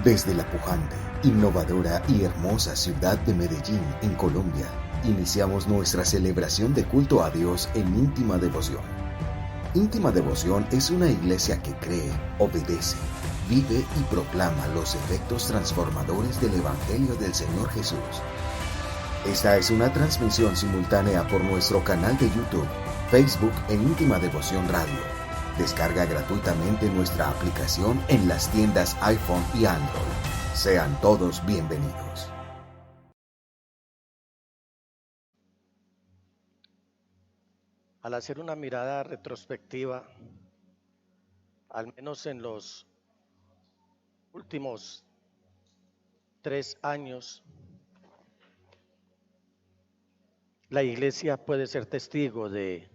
Desde la pujante, innovadora y hermosa ciudad de Medellín, en Colombia, iniciamos nuestra celebración de culto a Dios en íntima devoción. Íntima Devoción es una iglesia que cree, obedece, vive y proclama los efectos transformadores del Evangelio del Señor Jesús. Esta es una transmisión simultánea por nuestro canal de YouTube, Facebook e Íntima Devoción Radio. Descarga gratuitamente nuestra aplicación en las tiendas iPhone y Android. Sean todos bienvenidos. Al hacer una mirada retrospectiva, al menos en los últimos 3 años, la iglesia puede ser testigo de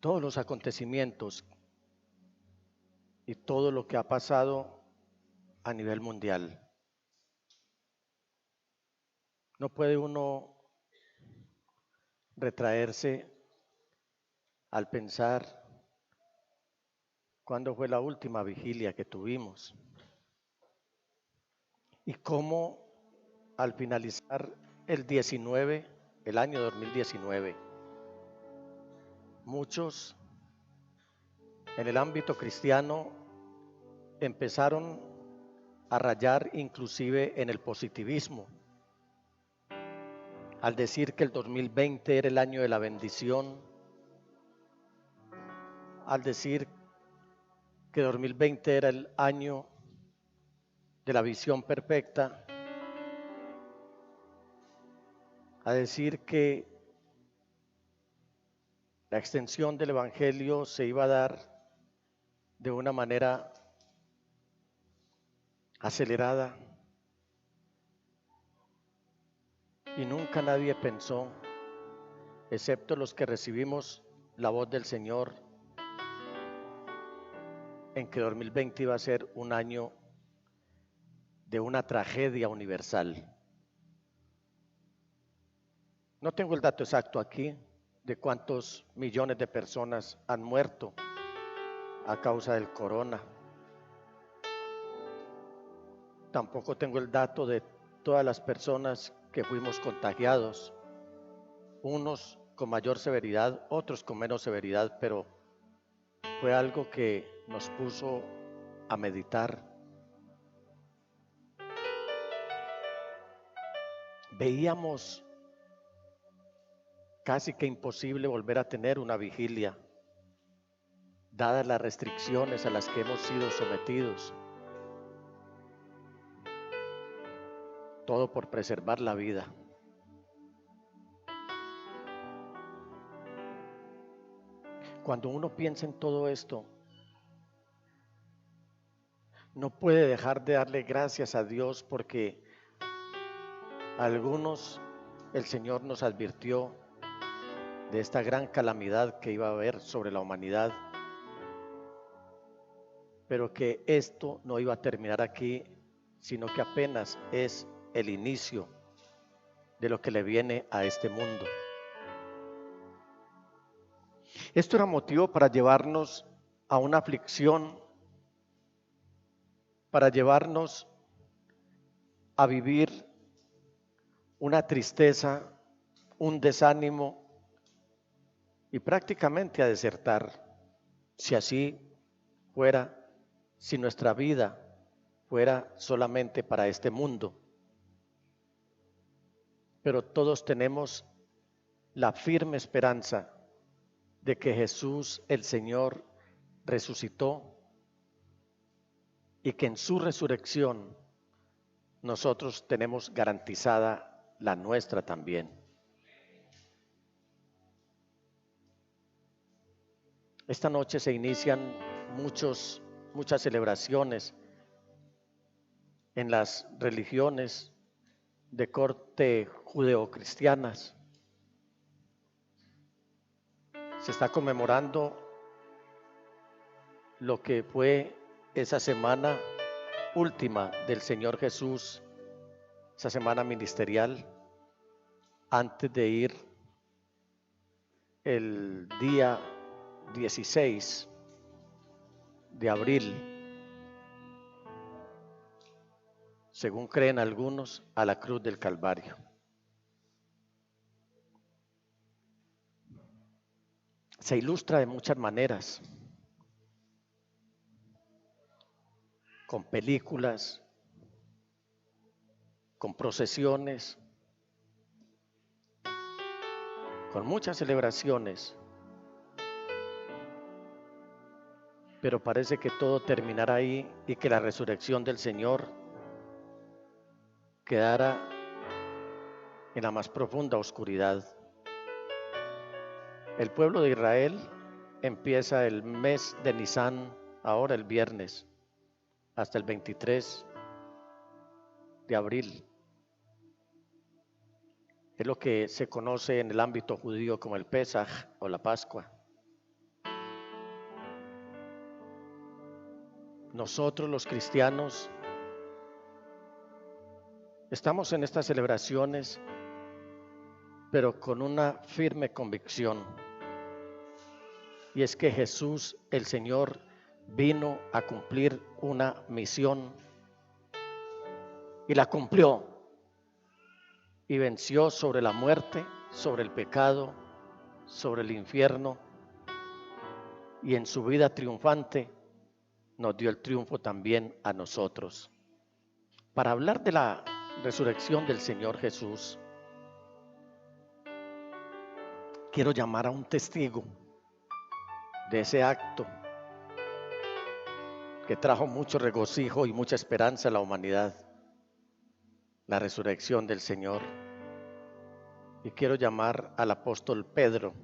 todos los acontecimientos y todo lo que ha pasado a nivel mundial. No puede uno retraerse al pensar cuándo fue la última vigilia que tuvimos y cómo al finalizar el año 2019, muchos en el ámbito cristiano empezaron a rayar inclusive en el positivismo, al decir que el 2020 era el año de la bendición, al decir que 2020 era el año de la visión perfecta, a decir que la extensión del Evangelio se iba a dar de una manera acelerada, y nunca nadie pensó, excepto los que recibimos la voz del Señor, en que 2020 iba a ser un año de una tragedia universal. No tengo el dato exacto aquí de cuántos millones de personas han muerto a causa del corona. Tampoco tengo el dato de todas las personas que fuimos contagiados, unos con mayor severidad, otros con menos severidad, pero fue algo que nos puso a meditar. Veíamos casi que imposible volver a tener una vigilia, dadas las restricciones a las que hemos sido sometidos. Todo por preservar la vida. Cuando uno piensa en todo esto, no puede dejar de darle gracias a Dios, porque a algunos el Señor nos advirtió de esta gran calamidad que iba a haber sobre la humanidad, pero que esto no iba a terminar aquí, sino que apenas es el inicio de lo que le viene a este mundo. Esto era motivo para llevarnos a una aflicción, para llevarnos a vivir una tristeza, un desánimo y prácticamente a desertar, si así fuera, si nuestra vida fuera solamente para este mundo. Pero todos tenemos la firme esperanza de que Jesús el Señor resucitó y que en su resurrección nosotros tenemos garantizada la nuestra también. Esta noche se inician muchas celebraciones en las religiones de corte judeocristianas. Se está conmemorando lo que fue esa semana última del Señor Jesús, esa semana ministerial, antes de ir el día 16 de abril según creen algunos, a la cruz del Calvario. Se ilustra de muchas maneras, con películas, con procesiones, con muchas celebraciones, pero parece que todo terminará ahí y que la resurrección del Señor quedará en la más profunda oscuridad. El pueblo de Israel empieza el mes de Nisan, ahora el viernes, hasta el 23 de abril. Es lo que se conoce en el ámbito judío como el Pesaj o la Pascua. Nosotros los cristianos estamos en estas celebraciones, pero con una firme convicción, y es que Jesús, el Señor, vino a cumplir una misión y la cumplió y venció sobre la muerte, sobre el pecado, sobre el infierno, y en su vida triunfante nos dio el triunfo también a nosotros. Para hablar de la resurrección del Señor Jesús, quiero llamar a un testigo de ese acto que trajo mucho regocijo y mucha esperanza a la humanidad, la resurrección del Señor. Y quiero llamar al apóstol Pedro,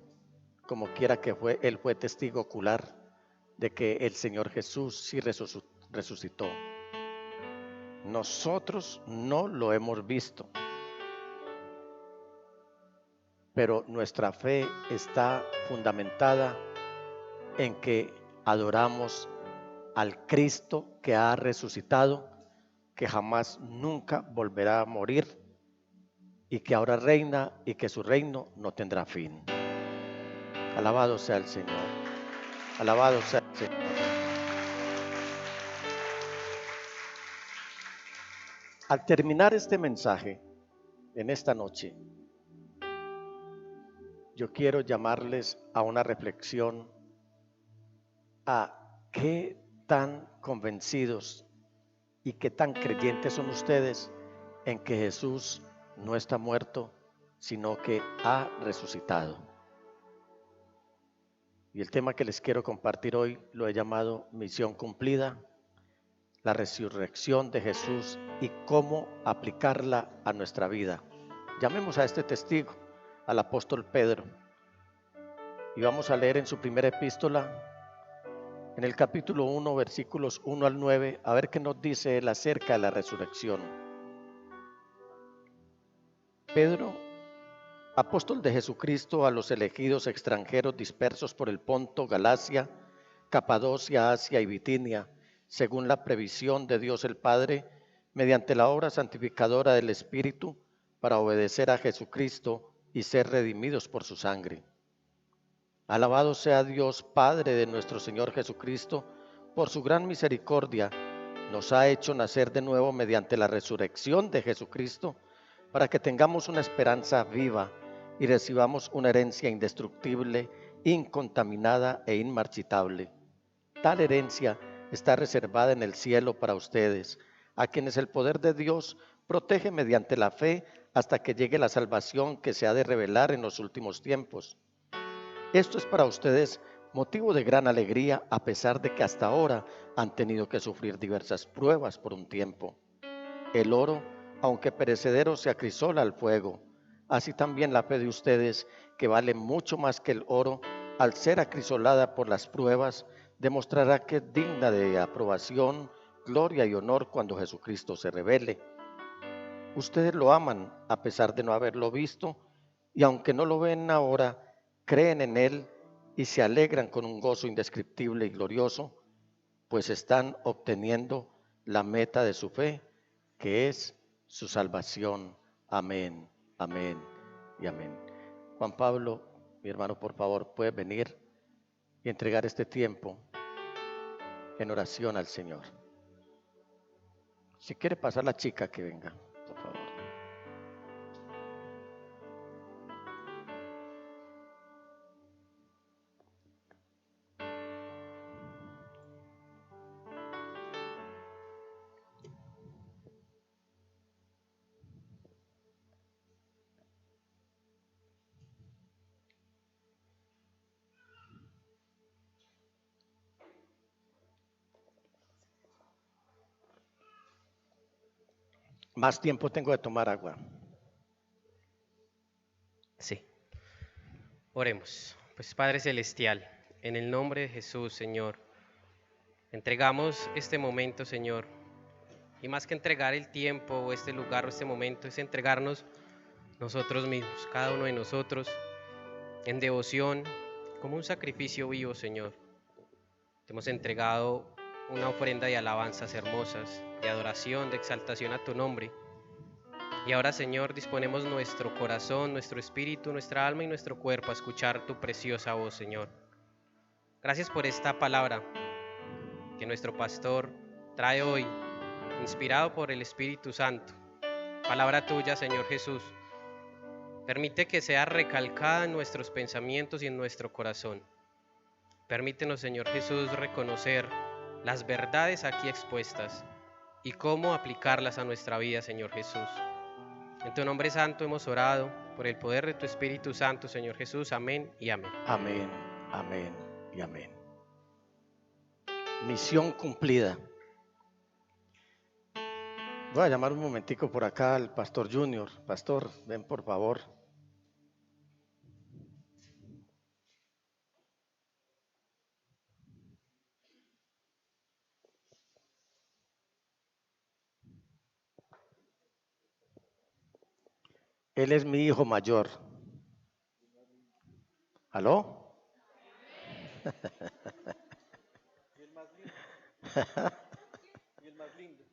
como quiera que fue, él fue testigo ocular de que el Señor Jesús sí resucitó. Nosotros no lo hemos visto, pero nuestra fe está fundamentada en que adoramos al Cristo que ha resucitado, que jamás nunca volverá a morir y que ahora reina y que su reino no tendrá fin. Alabado sea el Señor. Alabado sea el Señor. Al terminar este mensaje en esta noche, yo quiero llamarles a una reflexión a qué tan convencidos y qué tan creyentes son ustedes en que Jesús no está muerto, sino que ha resucitado. Y el tema que les quiero compartir hoy lo he llamado Misión Cumplida, la resurrección de Jesús y cómo aplicarla a nuestra vida. Llamemos a este testigo, al apóstol Pedro, y vamos a leer en su primera epístola, en el capítulo 1, versículos 1 al 9, a ver qué nos dice él acerca de la resurrección. Pedro, apóstol de Jesucristo, a los elegidos extranjeros dispersos por el Ponto, Galacia, Capadocia, Asia y Bitinia, según la previsión de Dios el Padre, mediante la obra santificadora del Espíritu, para obedecer a Jesucristo y ser redimidos por su sangre. Alabado sea Dios, Padre de nuestro Señor Jesucristo, por su gran misericordia, nos ha hecho nacer de nuevo mediante la resurrección de Jesucristo, para que tengamos una esperanza viva y recibamos una herencia indestructible, incontaminada e inmarchitable. Tal herencia está reservada en el cielo para ustedes, a quienes el poder de Dios protege mediante la fe hasta que llegue la salvación que se ha de revelar en los últimos tiempos. Esto es para ustedes motivo de gran alegría, a pesar de que hasta ahora han tenido que sufrir diversas pruebas por un tiempo. El oro, aunque perecedero, se acrisola al fuego. Así también la fe de ustedes, que vale mucho más que el oro, al ser acrisolada por las pruebas, demostrará que es digna de aprobación, gloria y honor cuando Jesucristo se revele. Ustedes lo aman a pesar de no haberlo visto, y aunque no lo ven ahora, creen en Él y se alegran con un gozo indescriptible y glorioso, pues están obteniendo la meta de su fe, que es su salvación. Amén, amén y amén. Juan Pablo, mi hermano, por favor, puedes venir y entregar este tiempo en oración al Señor. Si quiere pasar la chica, que venga, por favor. Más tiempo tengo de tomar agua. Sí. Oremos. Pues Padre Celestial, en el nombre de Jesús, Señor, entregamos este momento, Señor. Y más que entregar el tiempo o este lugar o este momento, es entregarnos nosotros mismos, cada uno de nosotros, en devoción, como un sacrificio vivo, Señor. Te hemos entregado una ofrenda de alabanzas hermosas, de adoración, de exaltación a tu nombre. Y ahora, Señor, disponemos nuestro corazón, nuestro espíritu, nuestra alma y nuestro cuerpo a escuchar tu preciosa voz, Señor. Gracias por esta palabra que nuestro pastor trae hoy, inspirado por el Espíritu Santo. Palabra tuya, Señor Jesús. Permite que sea recalcada en nuestros pensamientos y en nuestro corazón. Permítenos, Señor Jesús, reconocer las verdades aquí expuestas y cómo aplicarlas a nuestra vida, Señor Jesús. En tu nombre santo hemos orado, por el poder de tu Espíritu Santo, Señor Jesús. Amén y amén. Amén, amén y amén. Misión cumplida. Voy a llamar un momentico por acá al Pastor Junior. Pastor, ven por favor. Él es mi hijo mayor. ¿Aló? Y el más lindo. Y el más lindo.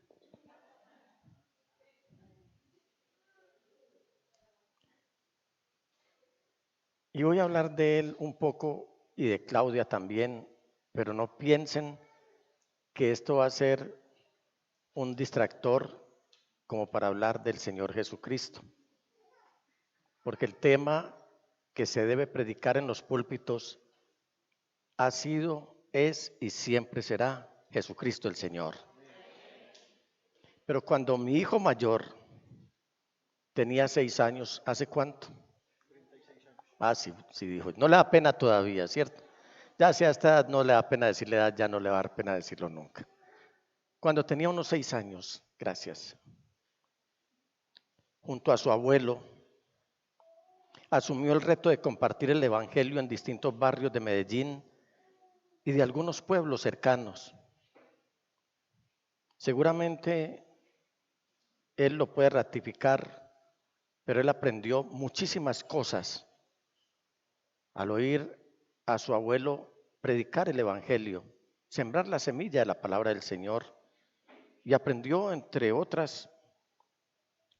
Y voy a hablar de él un poco y de Claudia también, pero no piensen que esto va a ser un distractor como para hablar del Señor Jesucristo. Porque el tema que se debe predicar en los púlpitos ha sido, es y siempre será Jesucristo el Señor. Pero cuando mi hijo mayor tenía 6 años, ¿hace cuánto? 36 años. Ah, sí, sí dijo, no le da pena todavía, ¿cierto? Ya si a esta edad no le da pena decirle edad, ya no le va a dar pena decirlo nunca. Cuando tenía unos 6 años, gracias, junto a su abuelo, asumió el reto de compartir el evangelio en distintos barrios de Medellín y de algunos pueblos cercanos. Seguramente él lo puede ratificar, pero él aprendió muchísimas cosas al oír a su abuelo predicar el evangelio, sembrar la semilla de la palabra del Señor, y aprendió, entre otras,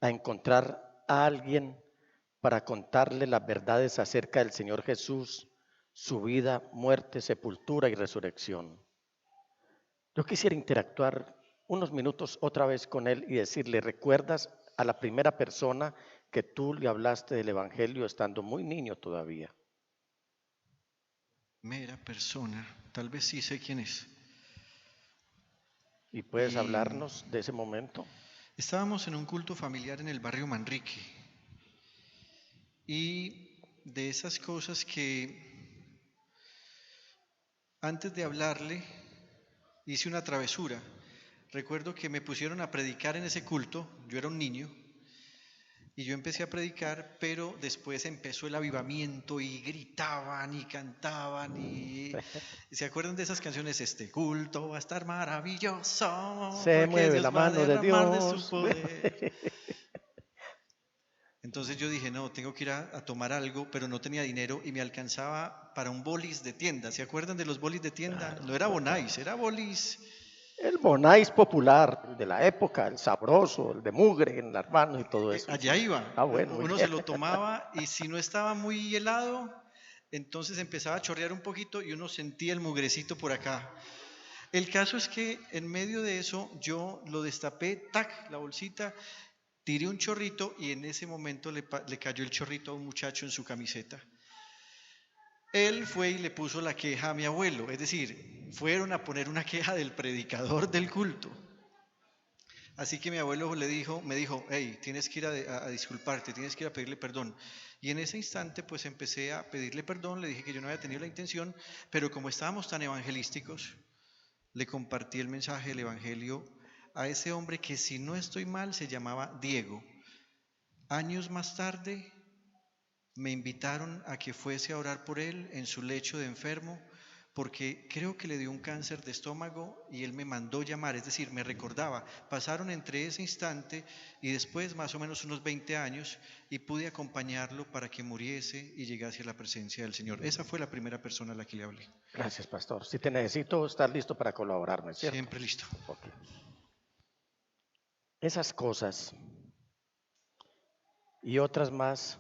a encontrar a alguien para contarle las verdades acerca del Señor Jesús, su vida, muerte, sepultura y resurrección. Yo quisiera interactuar unos minutos otra vez con él y decirle, ¿recuerdas a la primera persona que tú le hablaste del evangelio estando muy niño todavía? Mera persona, tal vez sí sé quién es. ¿Y puedes hablarnos de ese momento? Estábamos en un culto familiar en el barrio Manrique. Y de esas cosas que antes de hablarle hice una travesura. Recuerdo que me pusieron a predicar en ese culto, yo era un niño, y yo empecé a predicar, pero después empezó el avivamiento y gritaban y cantaban y ¿se acuerdan de esas canciones? Este culto va a estar maravilloso, Se porque mueve Dios la va a mano de derramar de Dios. su poder. Entonces yo dije, no, tengo que ir a tomar algo, pero no tenía dinero y me alcanzaba para un bolis de tienda. ¿Se acuerdan de los bolis de tienda? Claro. No era Bonais, era bolis. El Bonais popular de la época, el sabroso, el de mugre en las manos y todo eso. Allá iba. Ah, bueno, muy Uno bien. se lo tomaba y si no estaba muy helado, entonces empezaba a chorrear un poquito y uno sentía el mugrecito por acá. El caso es que en medio de eso yo lo destapé, tac, la bolsita, tiré un chorrito y en ese momento le cayó el chorrito a un muchacho en su camiseta. Él fue y le puso la queja a mi abuelo, es decir, fueron a poner una queja del predicador del culto. Así que mi abuelo me dijo, hey, tienes que ir a disculparte, tienes que ir a pedirle perdón. Y en ese instante pues empecé a pedirle perdón, le dije que yo no había tenido la intención, pero como estábamos tan evangelísticos, le compartí el mensaje del evangelio a ese hombre que, si no estoy mal, se llamaba Diego. Años más tarde me invitaron a que fuese a orar por él en su lecho de enfermo, porque creo que le dio un cáncer de estómago y él me mandó llamar, es decir, me recordaba. Pasaron entre ese instante y después más o menos unos 20 años y pude acompañarlo para que muriese y llegase a la presencia del Señor. Esa fue la primera persona a la que le hablé. Gracias, pastor. Si te necesito, estar listo para colaborarme, ¿cierto? Siempre listo. Okay. Esas cosas y otras más,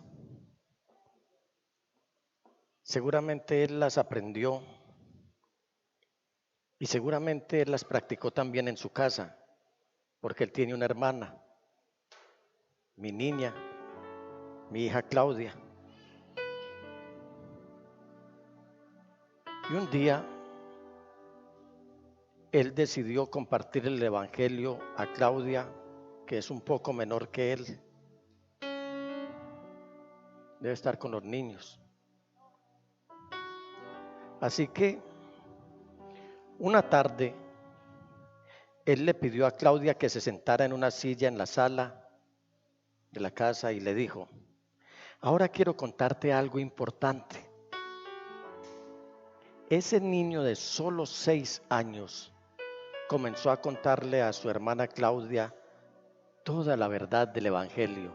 seguramente él las aprendió y seguramente él las practicó también en su casa, porque él tiene una hermana, mi niña, mi hija Claudia. Y un día él decidió compartir el evangelio a Claudia, que es un poco menor que él. Debe estar con los niños. Así que una tarde él le pidió a Claudia que se sentara en una silla en la sala de la casa y le dijo: ahora quiero contarte algo importante. Ese niño de solo 6 años comenzó a contarle a su hermana Claudia toda la verdad del evangelio.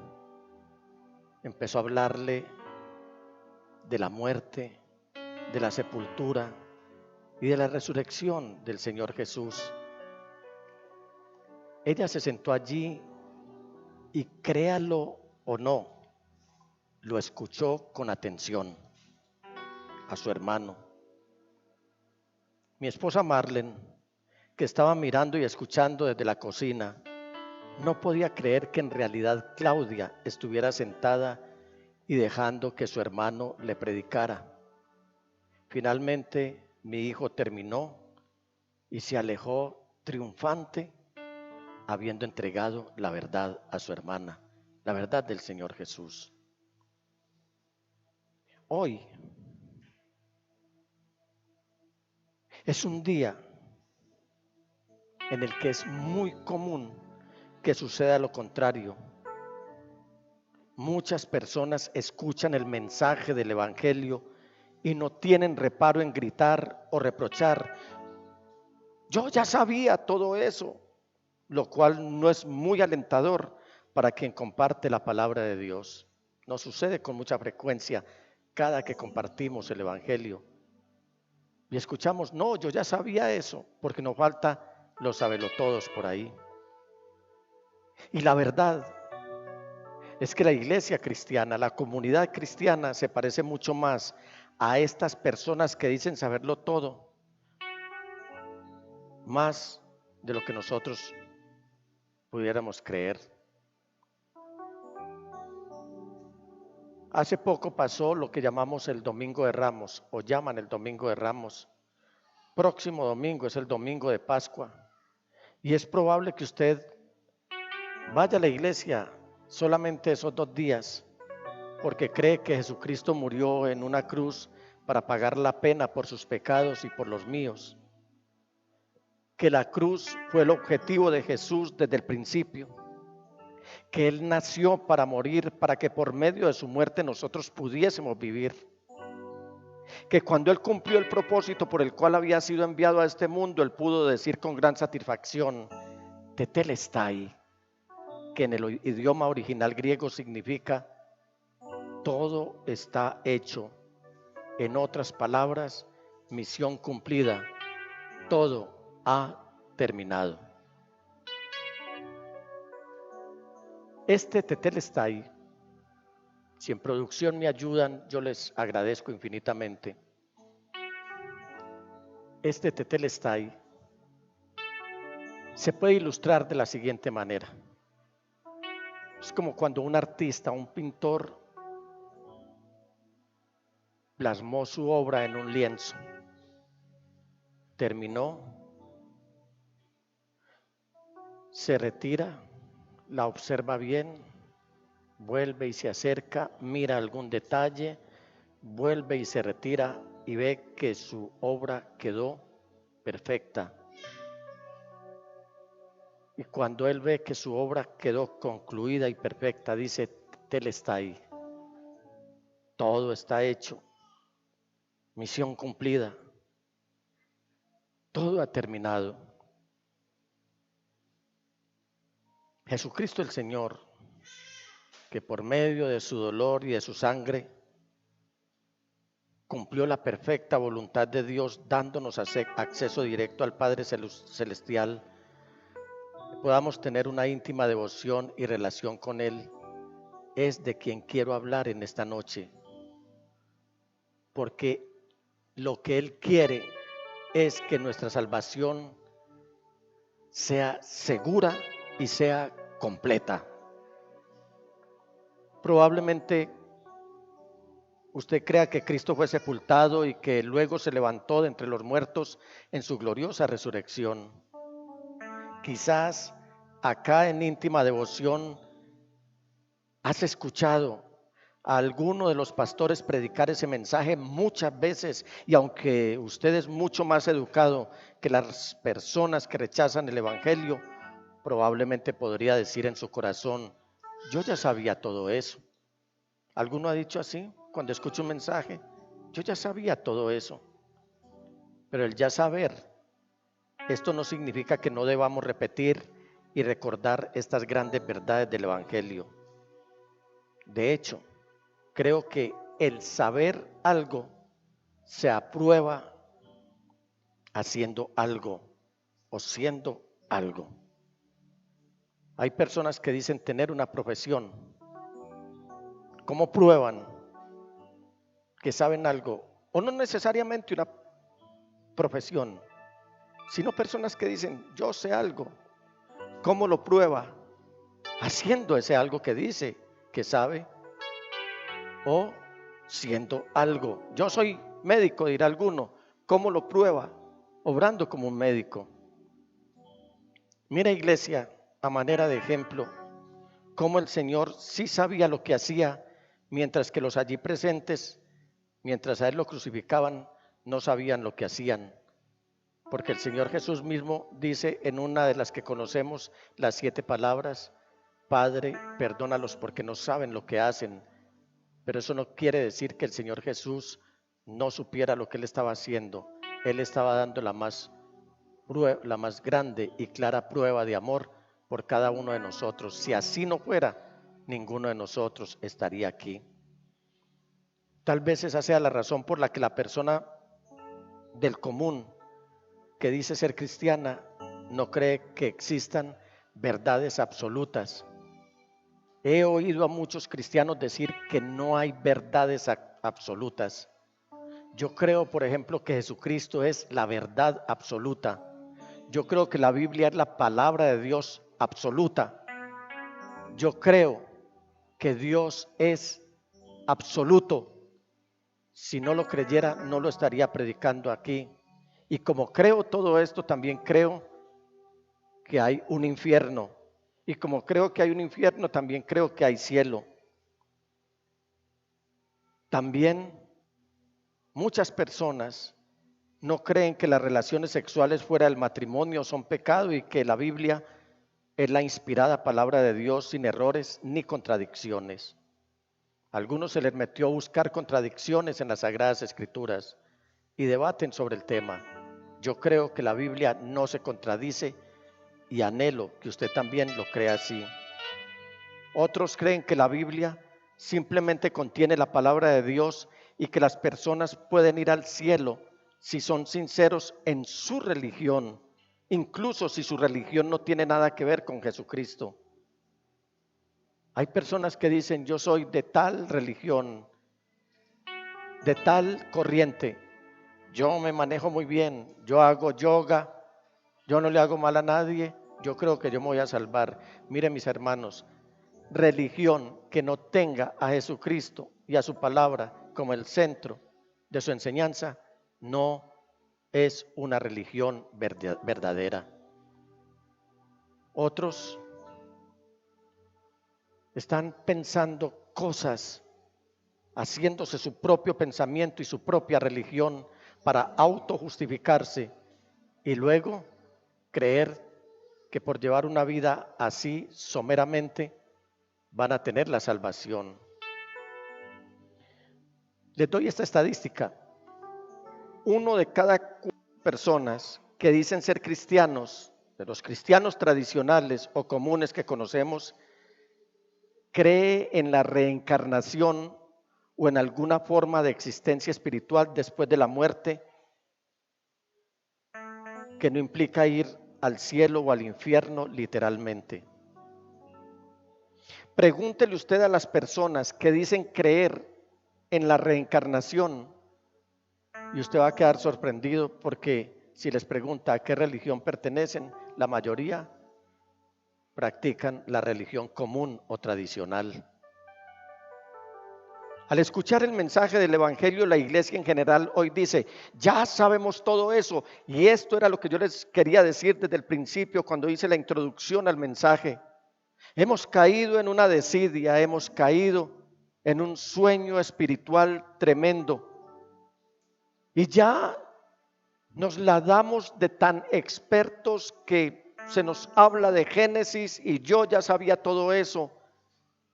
Empezó a hablarle de la muerte, de la sepultura y de la resurrección del Señor Jesús. Ella se sentó allí y, créalo o no, lo escuchó con atención a su hermano. Mi esposa Marlene, que estaba mirando y escuchando desde la cocina, no podía creer que en realidad Claudia estuviera sentada y dejando que su hermano le predicara. Finalmente mi hijo terminó y se alejó triunfante, habiendo entregado la verdad a su hermana, la verdad del Señor Jesús. Hoy es un día en el que es muy común que suceda lo contrario. Muchas personas escuchan el mensaje del evangelio y no tienen reparo en gritar o reprochar: yo ya sabía todo eso, lo cual no es muy alentador para quien comparte la palabra de Dios. Nos sucede con mucha frecuencia cada que compartimos el evangelio y escuchamos: no, yo ya sabía eso, porque nos falta los sabelotodos por ahí. Y la verdad es que la iglesia cristiana, la comunidad cristiana, se parece mucho más a estas personas que dicen saberlo todo, más de lo que nosotros pudiéramos creer. Hace poco pasó lo que llamamos el Domingo de Ramos, o llaman el Domingo de Ramos. Próximo domingo es el Domingo de Pascua, y es probable que usted vaya a la iglesia solamente esos 2 días, porque cree que Jesucristo murió en una cruz para pagar la pena por sus pecados y por los míos, que la cruz fue el objetivo de Jesús desde el principio, que Él nació para morir, para que por medio de su muerte nosotros pudiésemos vivir, que cuando Él cumplió el propósito por el cual había sido enviado a este mundo, Él pudo decir con gran satisfacción: tetelestai, que en el idioma original griego significa todo está hecho. En otras palabras, misión cumplida, todo ha terminado. Este tetelestai, si en producción me ayudan, yo les agradezco infinitamente. Este tetelestai se puede ilustrar de la siguiente manera. Es como cuando un artista, un pintor, plasmó su obra en un lienzo, terminó, se retira, la observa bien, vuelve y se acerca, mira algún detalle, vuelve y se retira y ve que su obra quedó perfecta. Y cuando él ve que su obra quedó concluida y perfecta, dice, Él está ahí, todo está hecho, misión cumplida, todo ha terminado. Jesucristo el Señor, que por medio de su dolor y de su sangre cumplió la perfecta voluntad de Dios, dándonos acceso directo al Padre Celestial, podamos tener una íntima devoción y relación con Él, es de quien quiero hablar en esta noche, porque lo que Él quiere es que nuestra salvación sea segura y sea completa. Probablemente usted crea que Cristo fue sepultado y que luego se levantó de entre los muertos en su gloriosa resurrección. Quizás acá en íntima devoción has escuchado a alguno de los pastores predicar ese mensaje muchas veces, y aunque usted es mucho más educado que las personas que rechazan el evangelio, probablemente podría decir en su corazón, yo ya sabía todo eso. ¿Alguno ha dicho así cuando escucha un mensaje? Yo ya sabía todo eso. Pero el ya saber, esto no significa que no debamos repetir y recordar estas grandes verdades del evangelio. De hecho, creo que el saber algo se aprueba haciendo algo o siendo algo. Hay personas que dicen tener una profesión. ¿Cómo prueban que saben algo? O no necesariamente una profesión, sino personas que dicen yo sé algo. ¿Cómo lo prueba? Haciendo ese algo que dice que sabe, o siendo algo. Yo soy médico, dirá alguno. ¿Cómo lo prueba? Obrando como un médico. Mira, iglesia, a manera de ejemplo, cómo el Señor sí sabía lo que hacía, mientras que los allí presentes, mientras a Él lo crucificaban, no sabían lo que hacían. Porque el Señor Jesús mismo dice en una de las que conocemos, las 7 palabras, Padre, perdónalos porque no saben lo que hacen. Pero eso no quiere decir que el Señor Jesús no supiera lo que Él estaba haciendo. Él estaba dando la más grande y clara prueba de amor por cada uno de nosotros. Si así no fuera, ninguno de nosotros estaría aquí. Tal vez esa sea la razón por la que la persona del común que dice ser cristiana no cree que existan verdades absolutas. He oído a muchos cristianos decir que no hay verdades absolutas. Yo creo, por ejemplo, que Jesucristo es la verdad absoluta. Yo creo que la Biblia es la palabra de Dios absoluta. Yo creo que Dios es absoluto. Si no lo creyera, no lo estaría predicando aquí. Y como creo todo esto, también creo que hay un infierno. Y como creo que hay un infierno, también creo que hay cielo. También muchas personas no creen que las relaciones sexuales fuera del matrimonio son pecado y que la Biblia es la inspirada palabra de Dios sin errores ni contradicciones. A algunos se les metió a buscar contradicciones en las Sagradas Escrituras y debaten sobre el tema. Yo creo que la Biblia no se contradice y anhelo que usted también lo crea así. Otros creen que la Biblia simplemente contiene la palabra de Dios y que las personas pueden ir al cielo si son sinceros en su religión, incluso si su religión no tiene nada que ver con Jesucristo. Hay personas que dicen yo soy de tal religión, de tal corriente, yo me manejo muy bien, yo hago yoga, yo no le hago mal a nadie, yo creo que yo me voy a salvar. Miren mis hermanos, religión que no tenga a Jesucristo y a su palabra como el centro de su enseñanza, no es una religión verdadera. Otros están pensando cosas, haciéndose su propio pensamiento y su propia religión para autojustificarse y luego creer que por llevar una vida así someramente van a tener la salvación. Les doy esta estadística. 1 de cada 4 personas que dicen ser cristianos, de los cristianos tradicionales o comunes que conocemos, cree en la reencarnación o en alguna forma de existencia espiritual después de la muerte, que no implica ir al cielo o al infierno literalmente. Pregúntele usted a las personas que dicen creer en la reencarnación y usted va a quedar sorprendido, porque si les pregunta a qué religión pertenecen, la mayoría practican la religión común o tradicional. Al escuchar el mensaje del Evangelio, la iglesia en general hoy dice, ya sabemos todo eso, y esto era lo que yo les quería decir desde el principio cuando hice la introducción al mensaje. Hemos caído en una desidia, hemos caído en un sueño espiritual tremendo, y ya nos la damos de tan expertos que se nos habla de Génesis y yo ya sabía todo eso.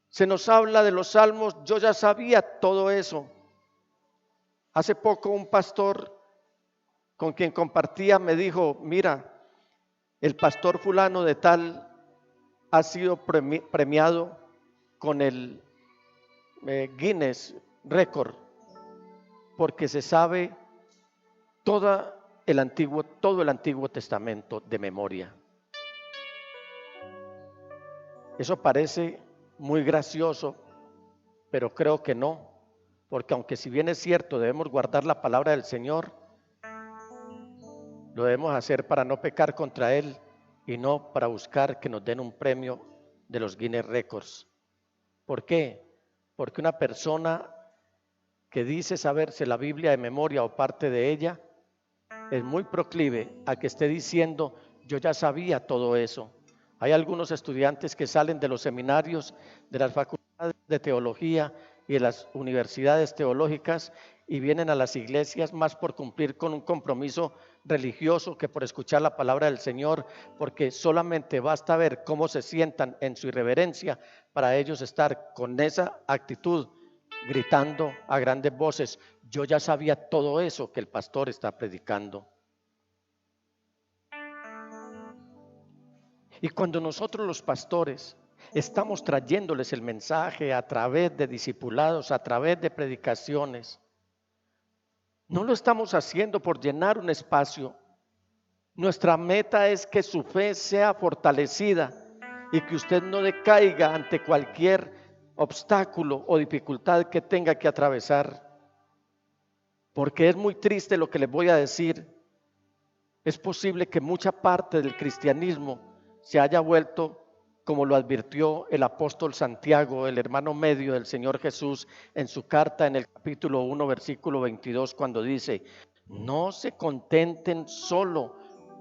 Se nos habla de los salmos, yo ya sabía todo eso. Hace poco un pastor con quien compartía me dijo, mira, el pastor fulano de tal ha sido premiado con el Guinness Record porque se sabe todo el Antiguo Testamento de memoria. Eso parece muy gracioso, pero creo que no, porque aunque si bien es cierto debemos guardar la palabra del Señor, lo debemos hacer para no pecar contra Él y no para buscar que nos den un premio de los Guinness Records. ¿Por qué? Porque una persona que dice saberse la Biblia de memoria o parte de ella es muy proclive a que esté diciendo yo ya sabía todo eso. Hay algunos estudiantes que salen de los seminarios, de las facultades de teología y de las universidades teológicas y vienen a las iglesias más por cumplir con un compromiso religioso que por escuchar la palabra del Señor, porque solamente basta ver cómo se sientan en su irreverencia para ellos estar con esa actitud gritando a grandes voces, yo ya sabía todo eso que el pastor está predicando. Y cuando nosotros los pastores estamos trayéndoles el mensaje a través de discipulados, a través de predicaciones, no lo estamos haciendo por llenar un espacio. Nuestra meta es que su fe sea fortalecida y que usted no decaiga ante cualquier obstáculo o dificultad que tenga que atravesar. Porque es muy triste lo que les voy a decir. Es posible que mucha parte del cristianismo se haya vuelto, como lo advirtió el apóstol Santiago, el hermano medio del Señor Jesús, en su carta en el capítulo 1, versículo 22, cuando dice, no se contenten solo,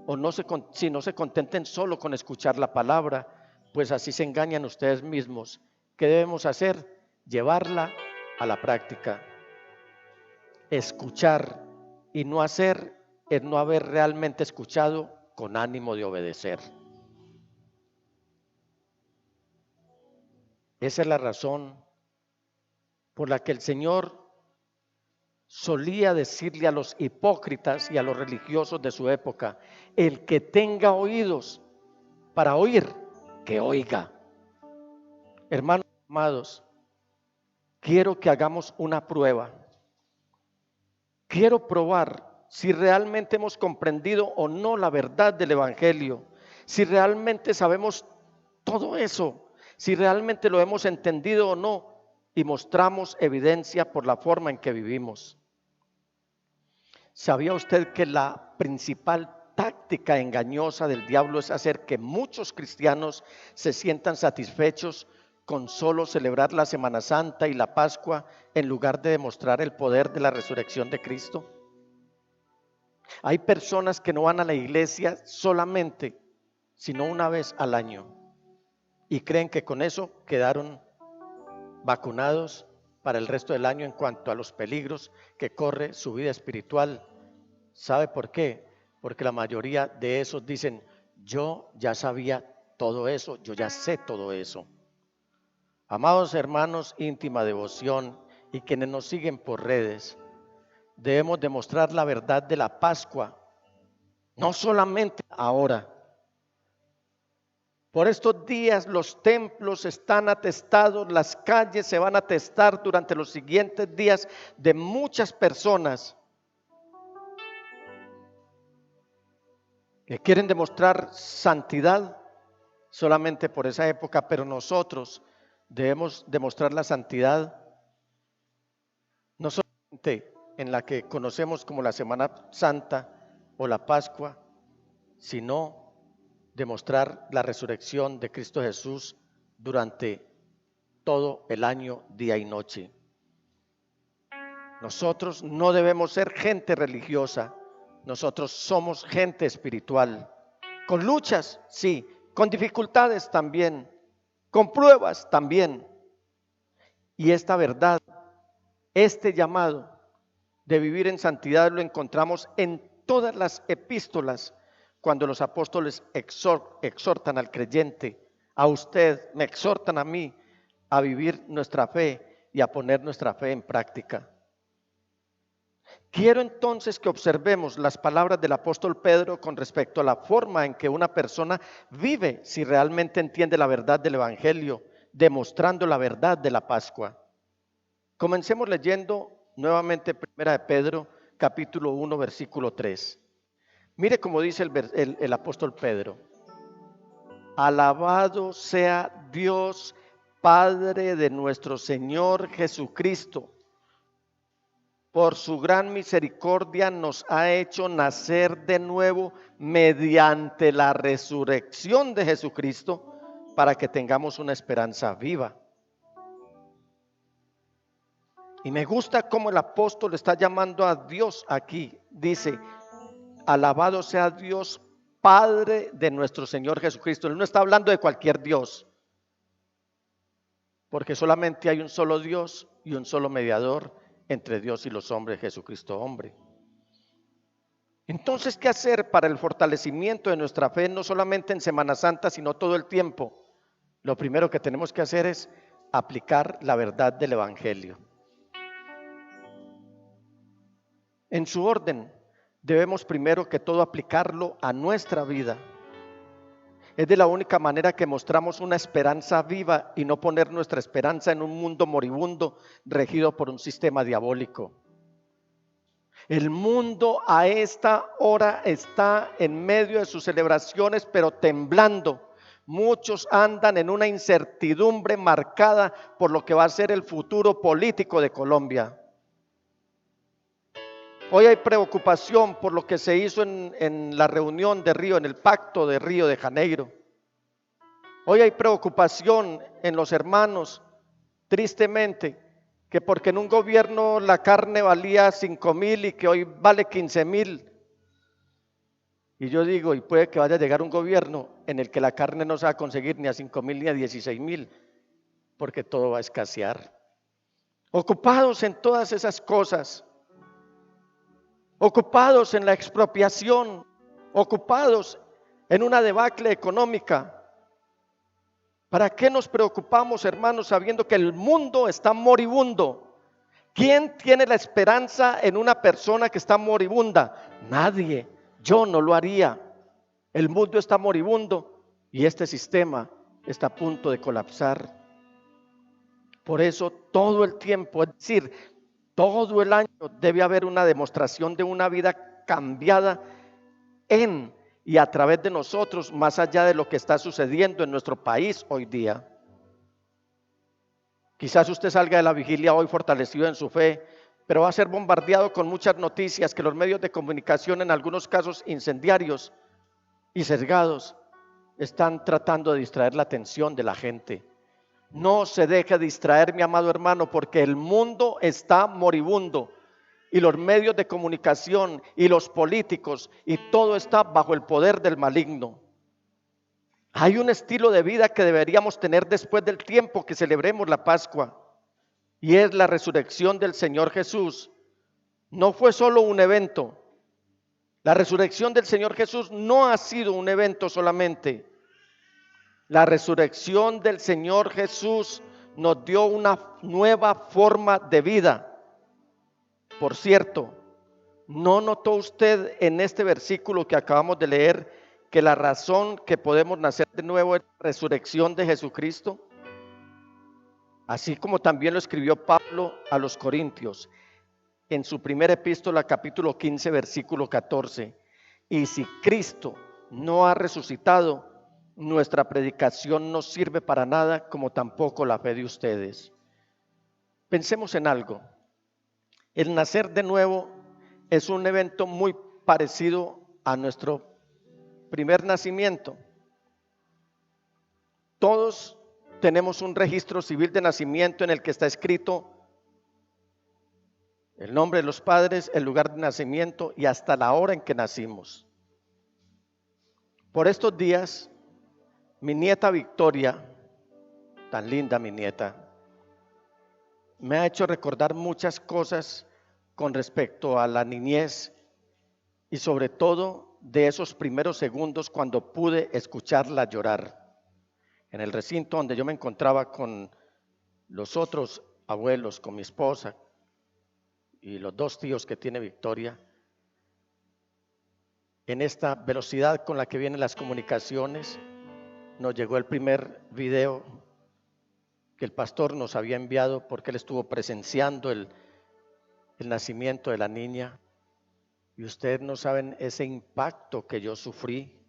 no se contenten solo con escuchar la palabra, pues así se engañan ustedes mismos. ¿Qué debemos hacer? Llevarla a la práctica. Escuchar y no hacer es no haber realmente escuchado con ánimo de obedecer. Esa es la razón por la que el Señor solía decirle a los hipócritas y a los religiosos de su época, el que tenga oídos para oír, que oiga. Hermanos amados, quiero que hagamos una prueba. Quiero probar si realmente hemos comprendido o no la verdad del Evangelio, si realmente sabemos todo eso, si realmente lo hemos entendido o no y mostramos evidencia por la forma en que vivimos. ¿Sabía usted que la principal táctica engañosa del diablo es hacer que muchos cristianos se sientan satisfechos con solo celebrar la Semana Santa y la Pascua en lugar de demostrar el poder de la resurrección de Cristo. Hay personas que no van a la iglesia solamente, sino una vez al año, y creen que con eso quedaron vacunados para el resto del año en cuanto a los peligros que corre su vida espiritual. ¿Sabe por qué? Porque la mayoría de esos dicen: yo ya sabía todo eso, yo ya sé todo eso. Amados hermanos, íntima devoción y quienes nos siguen por redes, debemos demostrar la verdad de la Pascua, no solamente ahora. Por estos días los templos están atestados, las calles se van a atestar durante los siguientes días de muchas personas que quieren demostrar santidad solamente por esa época, pero nosotros debemos demostrar la santidad no solamente en la que conocemos como la Semana Santa o la Pascua, sino demostrar la resurrección de Cristo Jesús durante todo el año, día y noche. Nosotros no debemos ser gente religiosa, nosotros somos gente espiritual, con luchas, sí, con dificultades también, con pruebas también. Y esta verdad, este llamado de vivir en santidad lo encontramos en todas las epístolas, cuando los apóstoles exhortan al creyente, a usted, me exhortan a mí, a vivir nuestra fe y a poner nuestra fe en práctica. Quiero entonces que observemos las palabras del apóstol Pedro con respecto a la forma en que una persona vive si realmente entiende la verdad del Evangelio, demostrando la verdad de la Pascua. Comencemos leyendo nuevamente 1 de Pedro, capítulo 1, versículo 3. Mire cómo dice el apóstol Pedro: alabado sea Dios, Padre de nuestro Señor Jesucristo. Por su gran misericordia nos ha hecho nacer de nuevo mediante la resurrección de Jesucristo, para que tengamos una esperanza viva. Y me gusta cómo el apóstol está llamando a Dios aquí. Dice: alabado sea Dios, Padre de nuestro Señor Jesucristo. Él no está hablando de cualquier Dios, porque solamente hay un solo Dios y un solo mediador entre Dios y los hombres, Jesucristo hombre. Entonces, ¿qué hacer para el fortalecimiento de nuestra fe, no solamente en Semana Santa, sino todo el tiempo? Lo primero que tenemos que hacer es aplicar la verdad del Evangelio. En su orden, debemos primero que todo aplicarlo a nuestra vida. Es de la única manera que mostramos una esperanza viva y no poner nuestra esperanza en un mundo moribundo regido por un sistema diabólico. El mundo a esta hora está en medio de sus celebraciones, pero temblando. Muchos andan en una incertidumbre marcada por lo que va a ser el futuro político de Colombia. Hoy hay preocupación por lo que se hizo en la reunión de Río, en el pacto de Río de Janeiro. Hoy hay preocupación en los hermanos, tristemente, que porque en un gobierno la carne valía 5,000 y que hoy vale 15,000. Y yo digo, y puede que vaya a llegar un gobierno en el que la carne no se va a conseguir ni a 5,000 ni a 16,000, porque todo va a escasear. Ocupados en todas esas cosas, ocupados en la expropiación, ocupados en una debacle económica. ¿Para qué nos preocupamos, hermanos, sabiendo que el mundo está moribundo? ¿Quién tiene la esperanza en una persona que está moribunda? Nadie. Yo no lo haría. El mundo está moribundo y este sistema está a punto de colapsar. Por eso todo el tiempo, es decir, todo el año debe haber una demostración de una vida cambiada en y a través de nosotros, más allá de lo que está sucediendo en nuestro país hoy día. Quizás usted salga de la vigilia hoy fortalecido en su fe, pero va a ser bombardeado con muchas noticias que los medios de comunicación, en algunos casos incendiarios y sesgados, están tratando de distraer la atención de la gente. No se deje distraer, mi amado hermano, porque el mundo está moribundo y los medios de comunicación y los políticos y todo está bajo el poder del maligno. Hay un estilo de vida que deberíamos tener después del tiempo que celebremos la Pascua, y es la resurrección del Señor Jesús. No fue solo un evento. La resurrección del Señor Jesús no ha sido un evento solamente. La resurrección del Señor Jesús nos dio una nueva forma de vida. Por cierto, ¿no notó usted en este versículo que acabamos de leer que la razón que podemos nacer de nuevo es la resurrección de Jesucristo? Así como también lo escribió Pablo a los Corintios en su primera epístola, capítulo 15, versículo 14. Y si Cristo no ha resucitado, nuestra predicación no sirve para nada, como tampoco la fe de ustedes. Pensemos en algo. El nacer de nuevo es un evento muy parecido a nuestro primer nacimiento. Todos tenemos un registro civil de nacimiento en el que está escrito el nombre de los padres, el lugar de nacimiento y hasta la hora en que nacimos. Por estos días, mi nieta Victoria, tan linda mi nieta, me ha hecho recordar muchas cosas con respecto a la niñez y sobre todo de esos primeros segundos cuando pude escucharla llorar. En el recinto donde yo me encontraba con los otros abuelos, con mi esposa y los dos tíos que tiene Victoria, en esta velocidad con la que vienen las comunicaciones, nos llegó el primer video que el pastor nos había enviado porque él estuvo presenciando el nacimiento de la niña. Y ustedes no saben ese impacto que yo sufrí.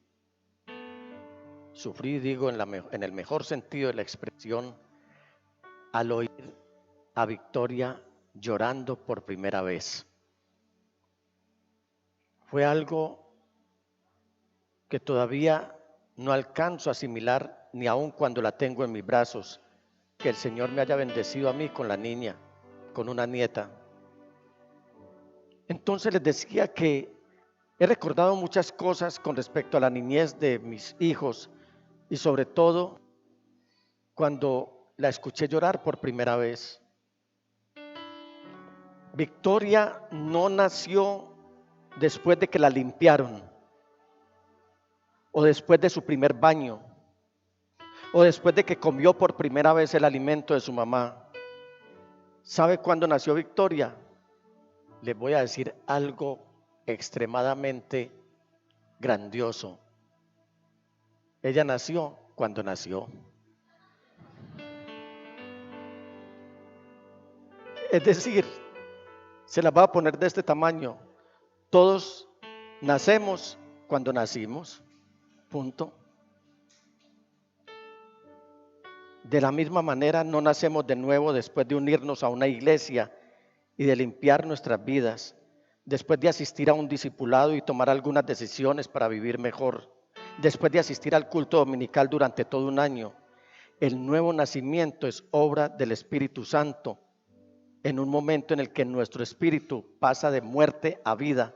Sufrí, digo, en el mejor sentido de la expresión, al oír a Victoria llorando por primera vez. Fue algo que todavía no alcanzo a asimilar, ni aun cuando la tengo en mis brazos, que el Señor me haya bendecido a mí con la niña, con una nieta. Entonces les decía que he recordado muchas cosas con respecto a la niñez de mis hijos y sobre todo cuando la escuché llorar por primera vez. Victoria no nació después de que la limpiaron o después de su primer baño o después de que comió por primera vez el alimento de su mamá. ¿Sabe cuándo nació Victoria? Les voy a decir algo extremadamente grandioso. Ella nació cuando nació. Es decir, se la va a poner de este tamaño. Todos nacemos cuando nacimos. Punto. De la misma manera, no nacemos de nuevo después de unirnos a una iglesia y de limpiar nuestras vidas, después de asistir a un discipulado y tomar algunas decisiones para vivir mejor, después de asistir al culto dominical durante todo un año. El nuevo nacimiento es obra del Espíritu Santo, en un momento en el que nuestro espíritu pasa de muerte a vida,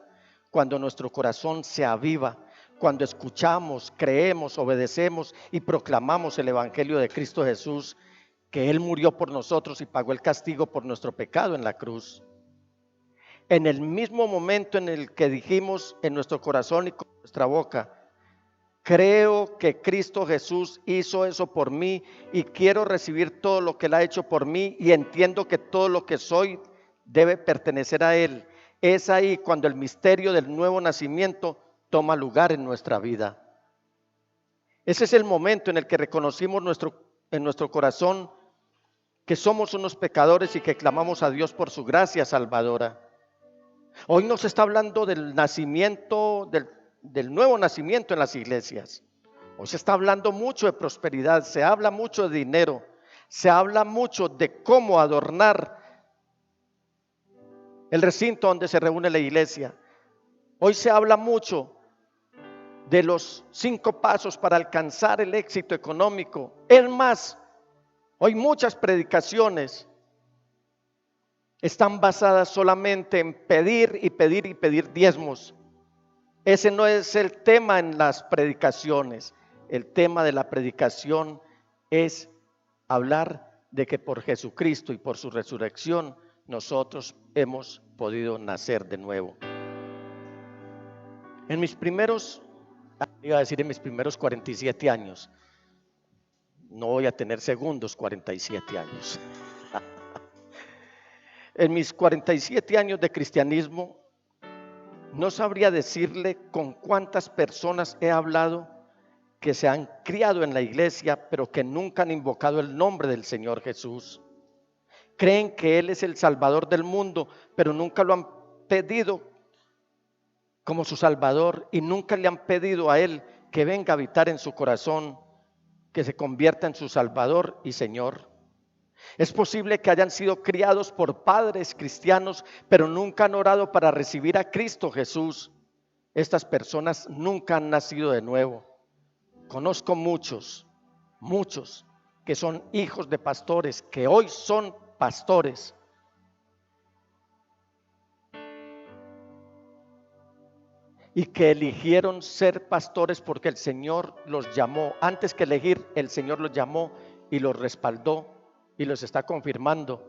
cuando nuestro corazón se aviva, cuando escuchamos, creemos, obedecemos y proclamamos el Evangelio de Cristo Jesús, que Él murió por nosotros y pagó el castigo por nuestro pecado en la cruz. En el mismo momento en el que dijimos en nuestro corazón y con nuestra boca, creo que Cristo Jesús hizo eso por mí y quiero recibir todo lo que Él ha hecho por mí y entiendo que todo lo que soy debe pertenecer a Él. Es ahí cuando el misterio del nuevo nacimiento toma lugar en nuestra vida. Ese es el momento en el que reconocimos en nuestro corazón que somos unos pecadores y que clamamos a Dios por su gracia salvadora. Hoy nos está hablando del nacimiento, del nuevo nacimiento en las iglesias. Hoy se está hablando mucho de prosperidad, se habla mucho de dinero, se habla mucho de cómo adornar el recinto donde se reúne la iglesia. Hoy se habla mucho de los 5 pasos para alcanzar el éxito económico. Es más, hoy muchas predicaciones están basadas solamente en pedir y pedir y pedir diezmos. Ese no es el tema en las predicaciones. El tema de la predicación es hablar de que por Jesucristo y por su resurrección nosotros hemos podido nacer de nuevo. En mis primeros 47 años, no voy a tener segundos 47 años. En mis 47 años de cristianismo, no sabría decirle con cuántas personas he hablado que se han criado en la iglesia, pero que nunca han invocado el nombre del Señor Jesús. Creen que Él es el Salvador del mundo, pero nunca lo han pedido como su Salvador y nunca le han pedido a Él que venga a habitar en su corazón, que se convierta en su Salvador y Señor. Es posible que hayan sido criados por padres cristianos, pero nunca han orado para recibir a Cristo Jesús. Estas personas nunca han nacido de nuevo. Conozco muchos que son hijos de pastores, que hoy son pastores. Y que eligieron ser pastores porque el Señor los llamó. Antes que elegir, el Señor los llamó y los respaldó y los está confirmando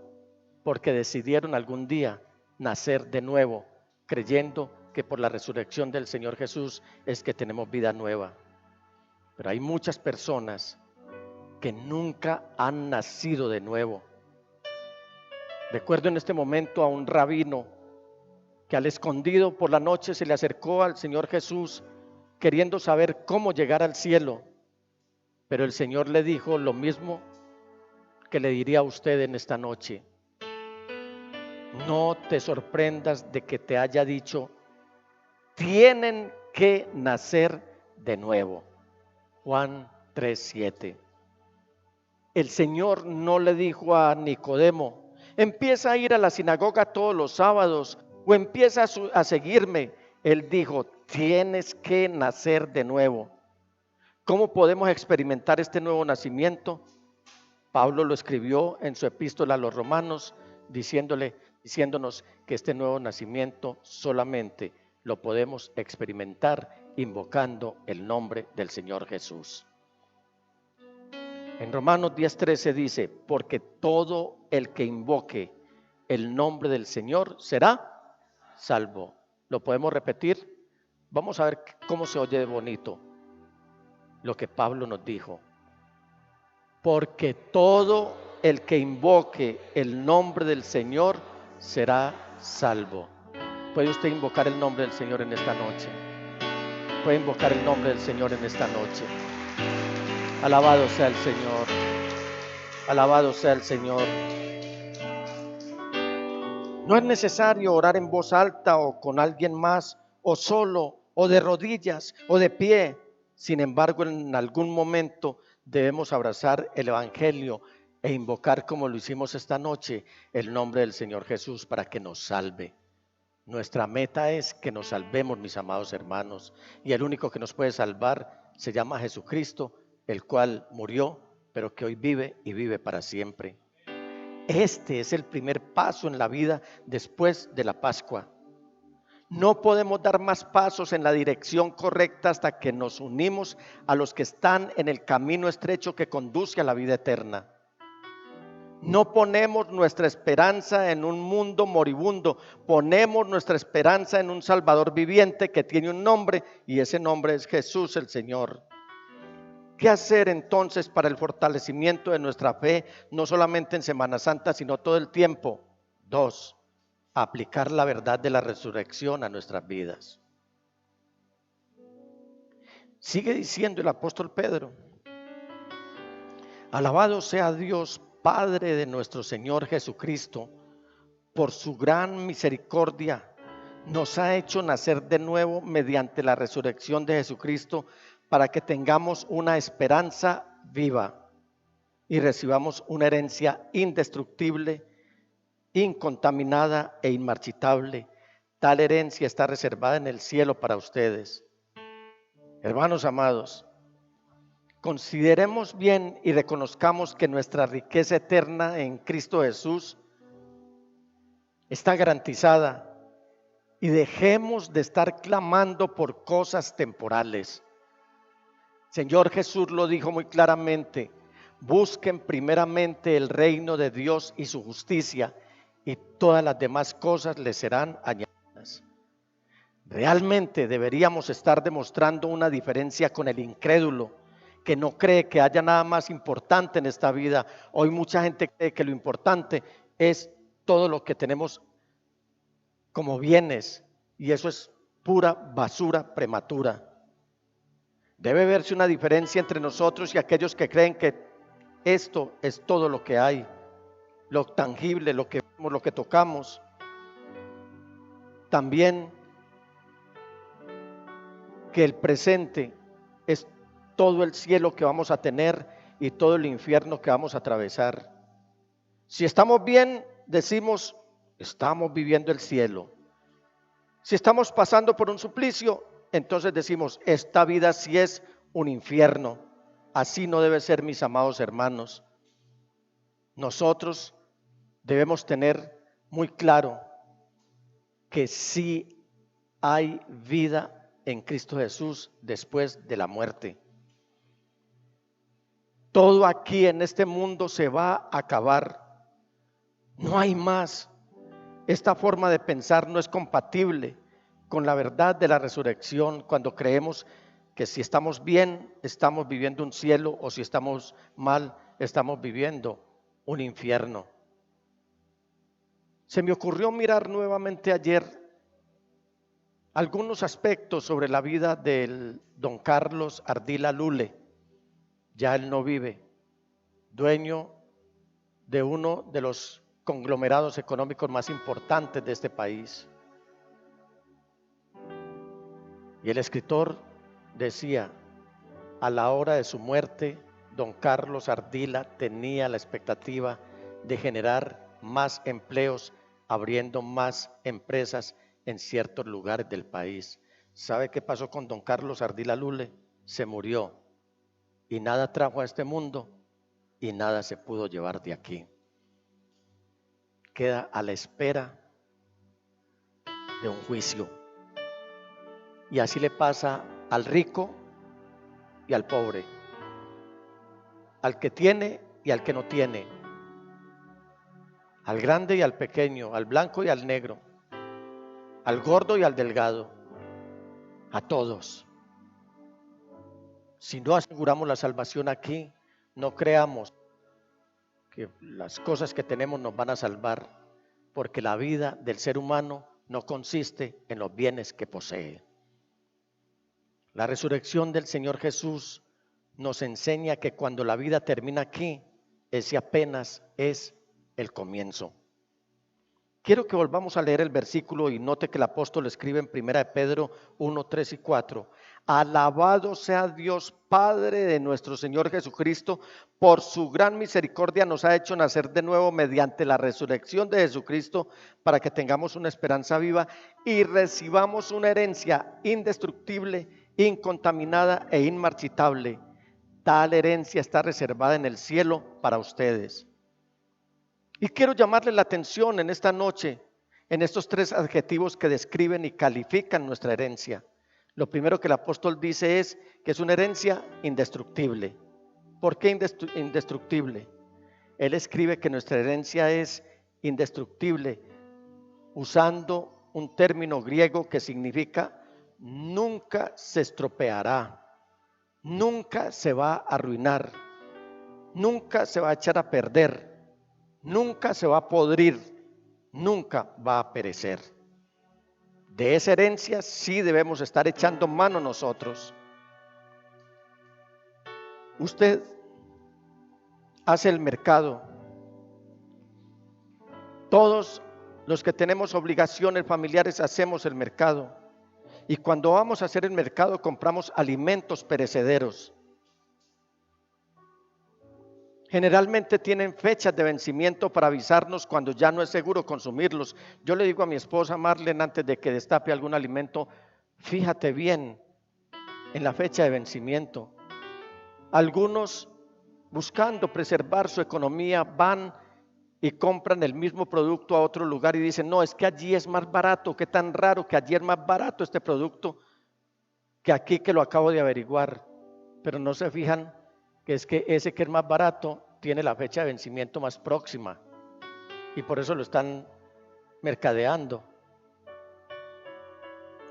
porque decidieron algún día nacer de nuevo, creyendo que por la resurrección del Señor Jesús es que tenemos vida nueva. Pero hay muchas personas que nunca han nacido de nuevo. Recuerdo en este momento a un rabino que al escondido por la noche se le acercó al Señor Jesús queriendo saber cómo llegar al cielo. Pero el Señor le dijo lo mismo que le diría a usted en esta noche. No te sorprendas de que te haya dicho, tienen que nacer de nuevo. Juan 3:7. El Señor no le dijo a Nicodemo, empieza a ir a la sinagoga todos los sábados o empieza a seguirme. Él dijo, tienes que nacer de nuevo. ¿Cómo podemos experimentar este nuevo nacimiento? Pablo lo escribió en su epístola a los Romanos, diciéndonos que este nuevo nacimiento solamente lo podemos experimentar invocando el nombre del Señor Jesús. En Romanos 10:13 dice, porque todo el que invoque el nombre del Señor será salvo. ¿Lo podemos repetir? Vamos a ver cómo se oye de bonito lo que Pablo nos dijo. Porque todo el que invoque el nombre del Señor será salvo. ¿Puede usted invocar el nombre del Señor en esta noche? ¿Puede invocar el nombre del Señor en esta noche? Alabado sea el Señor. Alabado sea el Señor. No es necesario orar en voz alta o con alguien más, o solo, o de rodillas, o de pie. Sin embargo, en algún momento debemos abrazar el Evangelio e invocar, como lo hicimos esta noche, el nombre del Señor Jesús para que nos salve. Nuestra meta es que nos salvemos, mis amados hermanos, y el único que nos puede salvar se llama Jesucristo, el cual murió, pero que hoy vive y vive para siempre. Este es el primer paso en la vida después de la Pascua. No podemos dar más pasos en la dirección correcta hasta que nos unimos a los que están en el camino estrecho que conduce a la vida eterna. No ponemos nuestra esperanza en un mundo moribundo, ponemos nuestra esperanza en un Salvador viviente que tiene un nombre y ese nombre es Jesús el Señor. ¿Qué hacer entonces para el fortalecimiento de nuestra fe, no solamente en Semana Santa, sino todo el tiempo? 2. Aplicar la verdad de la resurrección a nuestras vidas. Sigue diciendo el apóstol Pedro, alabado sea Dios, Padre de nuestro Señor Jesucristo, por su gran misericordia, nos ha hecho nacer de nuevo mediante la resurrección de Jesucristo, para que tengamos una esperanza viva y recibamos una herencia indestructible incontaminada e inmarchitable. Tal herencia está reservada en el cielo para ustedes. Hermanos amados, consideremos bien y reconozcamos que nuestra riqueza eterna en Cristo Jesús está garantizada y dejemos de estar clamando por cosas temporales. Señor Jesús lo dijo muy claramente: busquen primeramente el reino de Dios y su justicia, y todas las demás cosas les serán añadidas. Realmente deberíamos estar demostrando una diferencia con el incrédulo, que no cree que haya nada más importante en esta vida. Hoy mucha gente cree que lo importante es todo lo que tenemos como bienes, y eso es pura basura prematura. Debe verse una diferencia entre nosotros y aquellos que creen que esto es todo lo que hay, lo tangible, lo que vemos, lo que tocamos. También que el presente es todo el cielo que vamos a tener y todo el infierno que vamos a atravesar. Si estamos bien, decimos, estamos viviendo el cielo. Si estamos pasando por un suplicio, entonces decimos, esta vida sí es un infierno. Así no debe ser, mis amados hermanos. Nosotros debemos tener muy claro que sí hay vida en Cristo Jesús después de la muerte. Todo aquí en este mundo se va a acabar. No hay más. Esta forma de pensar no es compatible con la verdad de la resurrección, cuando creemos que si estamos bien, estamos viviendo un cielo, o si estamos mal, estamos viviendo un infierno. Se me ocurrió mirar nuevamente ayer algunos aspectos sobre la vida del don Carlos Ardila Lule. Ya él no vive, dueño de uno de los conglomerados económicos más importantes de este país. Y el escritor decía, a la hora de su muerte, don Carlos Ardila tenía la expectativa de generar más empleos, abriendo más empresas en ciertos lugares del país. ¿Sabe qué pasó con don Carlos Ardila Lule? Se murió y nada trajo a este mundo y nada se pudo llevar de aquí. Queda a la espera de un juicio. Y así le pasa al rico y al pobre, al que tiene y al que no tiene, al grande y al pequeño, al blanco y al negro, al gordo y al delgado, a todos. Si no aseguramos la salvación aquí, no creamos que las cosas que tenemos nos van a salvar, porque la vida del ser humano no consiste en los bienes que posee. La resurrección del Señor Jesús nos enseña que cuando la vida termina aquí, ese apenas es el comienzo. Quiero que volvamos a leer el versículo y note que el apóstol escribe en 1 Pedro 1, 3 y 4. Alabado sea Dios Padre de nuestro Señor Jesucristo, por su gran misericordia nos ha hecho nacer de nuevo mediante la resurrección de Jesucristo, para que tengamos una esperanza viva y recibamos una herencia indestructible, incontaminada e inmarchitable. Tal herencia está reservada en el cielo para ustedes. Y quiero llamarle la atención en esta noche, en estos tres adjetivos que describen y califican nuestra herencia. Lo primero que el apóstol dice es que es una herencia indestructible. ¿Por qué indestructible? Él escribe que nuestra herencia es indestructible usando un término griego que significa nunca se estropeará, nunca se va a arruinar, nunca se va a echar a perder, nunca se va a podrir, nunca va a perecer. De esa herencia sí debemos estar echando mano nosotros. Usted hace el mercado. Todos los que tenemos obligaciones familiares hacemos el mercado. Y cuando vamos a hacer el mercado compramos alimentos perecederos. Generalmente tienen fechas de vencimiento para avisarnos cuando ya no es seguro consumirlos. Yo le digo a mi esposa Marlene antes de que destape algún alimento, fíjate bien en la fecha de vencimiento. Algunos, buscando preservar su economía, van y compran el mismo producto a otro lugar y dicen, no, es que allí es más barato. Qué tan raro que allí es más barato este producto que aquí, que lo acabo de averiguar. Pero no se fijan que es que ese que es más barato tiene la fecha de vencimiento más próxima y por eso lo están mercadeando.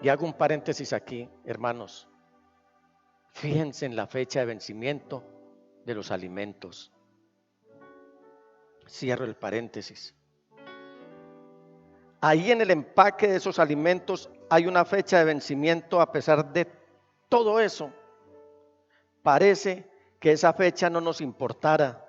Y hago un paréntesis aquí, hermanos. Fíjense en la fecha de vencimiento de los alimentos. Cierro el paréntesis. Ahí en el empaque de esos alimentos hay una fecha de vencimiento. A pesar de todo eso, parece que esa fecha no nos importara.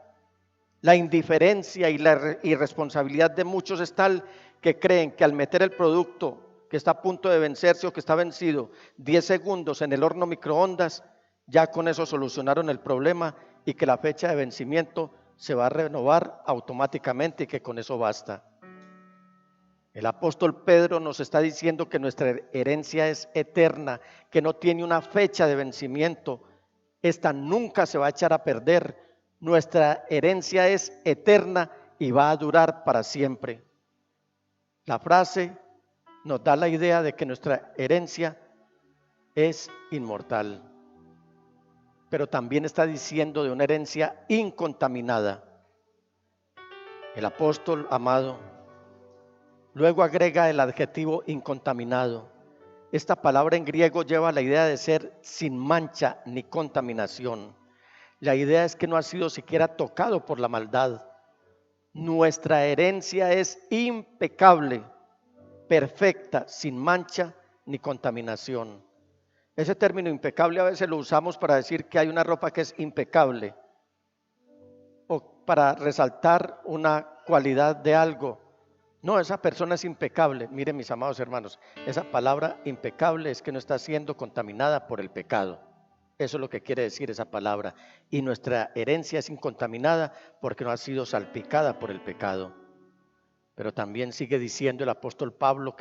La indiferencia y la irresponsabilidad de muchos es tal que creen que al meter el producto que está a punto de vencerse o que está vencido 10 segundos en el horno microondas, ya con eso solucionaron el problema y que la fecha de vencimiento se va a renovar automáticamente y que con eso basta. El apóstol Pedro nos está diciendo que nuestra herencia es eterna, que no tiene una fecha de vencimiento. Esta nunca se va a echar a perder. Nuestra herencia es eterna y va a durar para siempre. La frase nos da la idea de que nuestra herencia es inmortal, pero también está diciendo de una herencia incontaminada. El apóstol amado luego agrega el adjetivo incontaminado. Esta palabra en griego lleva la idea de ser sin mancha ni contaminación. La idea es que no ha sido siquiera tocado por la maldad. Nuestra herencia es impecable, perfecta, sin mancha ni contaminación. Ese término impecable a veces lo usamos para decir que hay una ropa que es impecable o para resaltar una cualidad de algo. No, esa persona es impecable. Miren, mis amados hermanos, esa palabra impecable es que no está siendo contaminada por el pecado. Eso es lo que quiere decir esa palabra. Y nuestra herencia es incontaminada porque no ha sido salpicada por el pecado. Pero también sigue diciendo el apóstol Pablo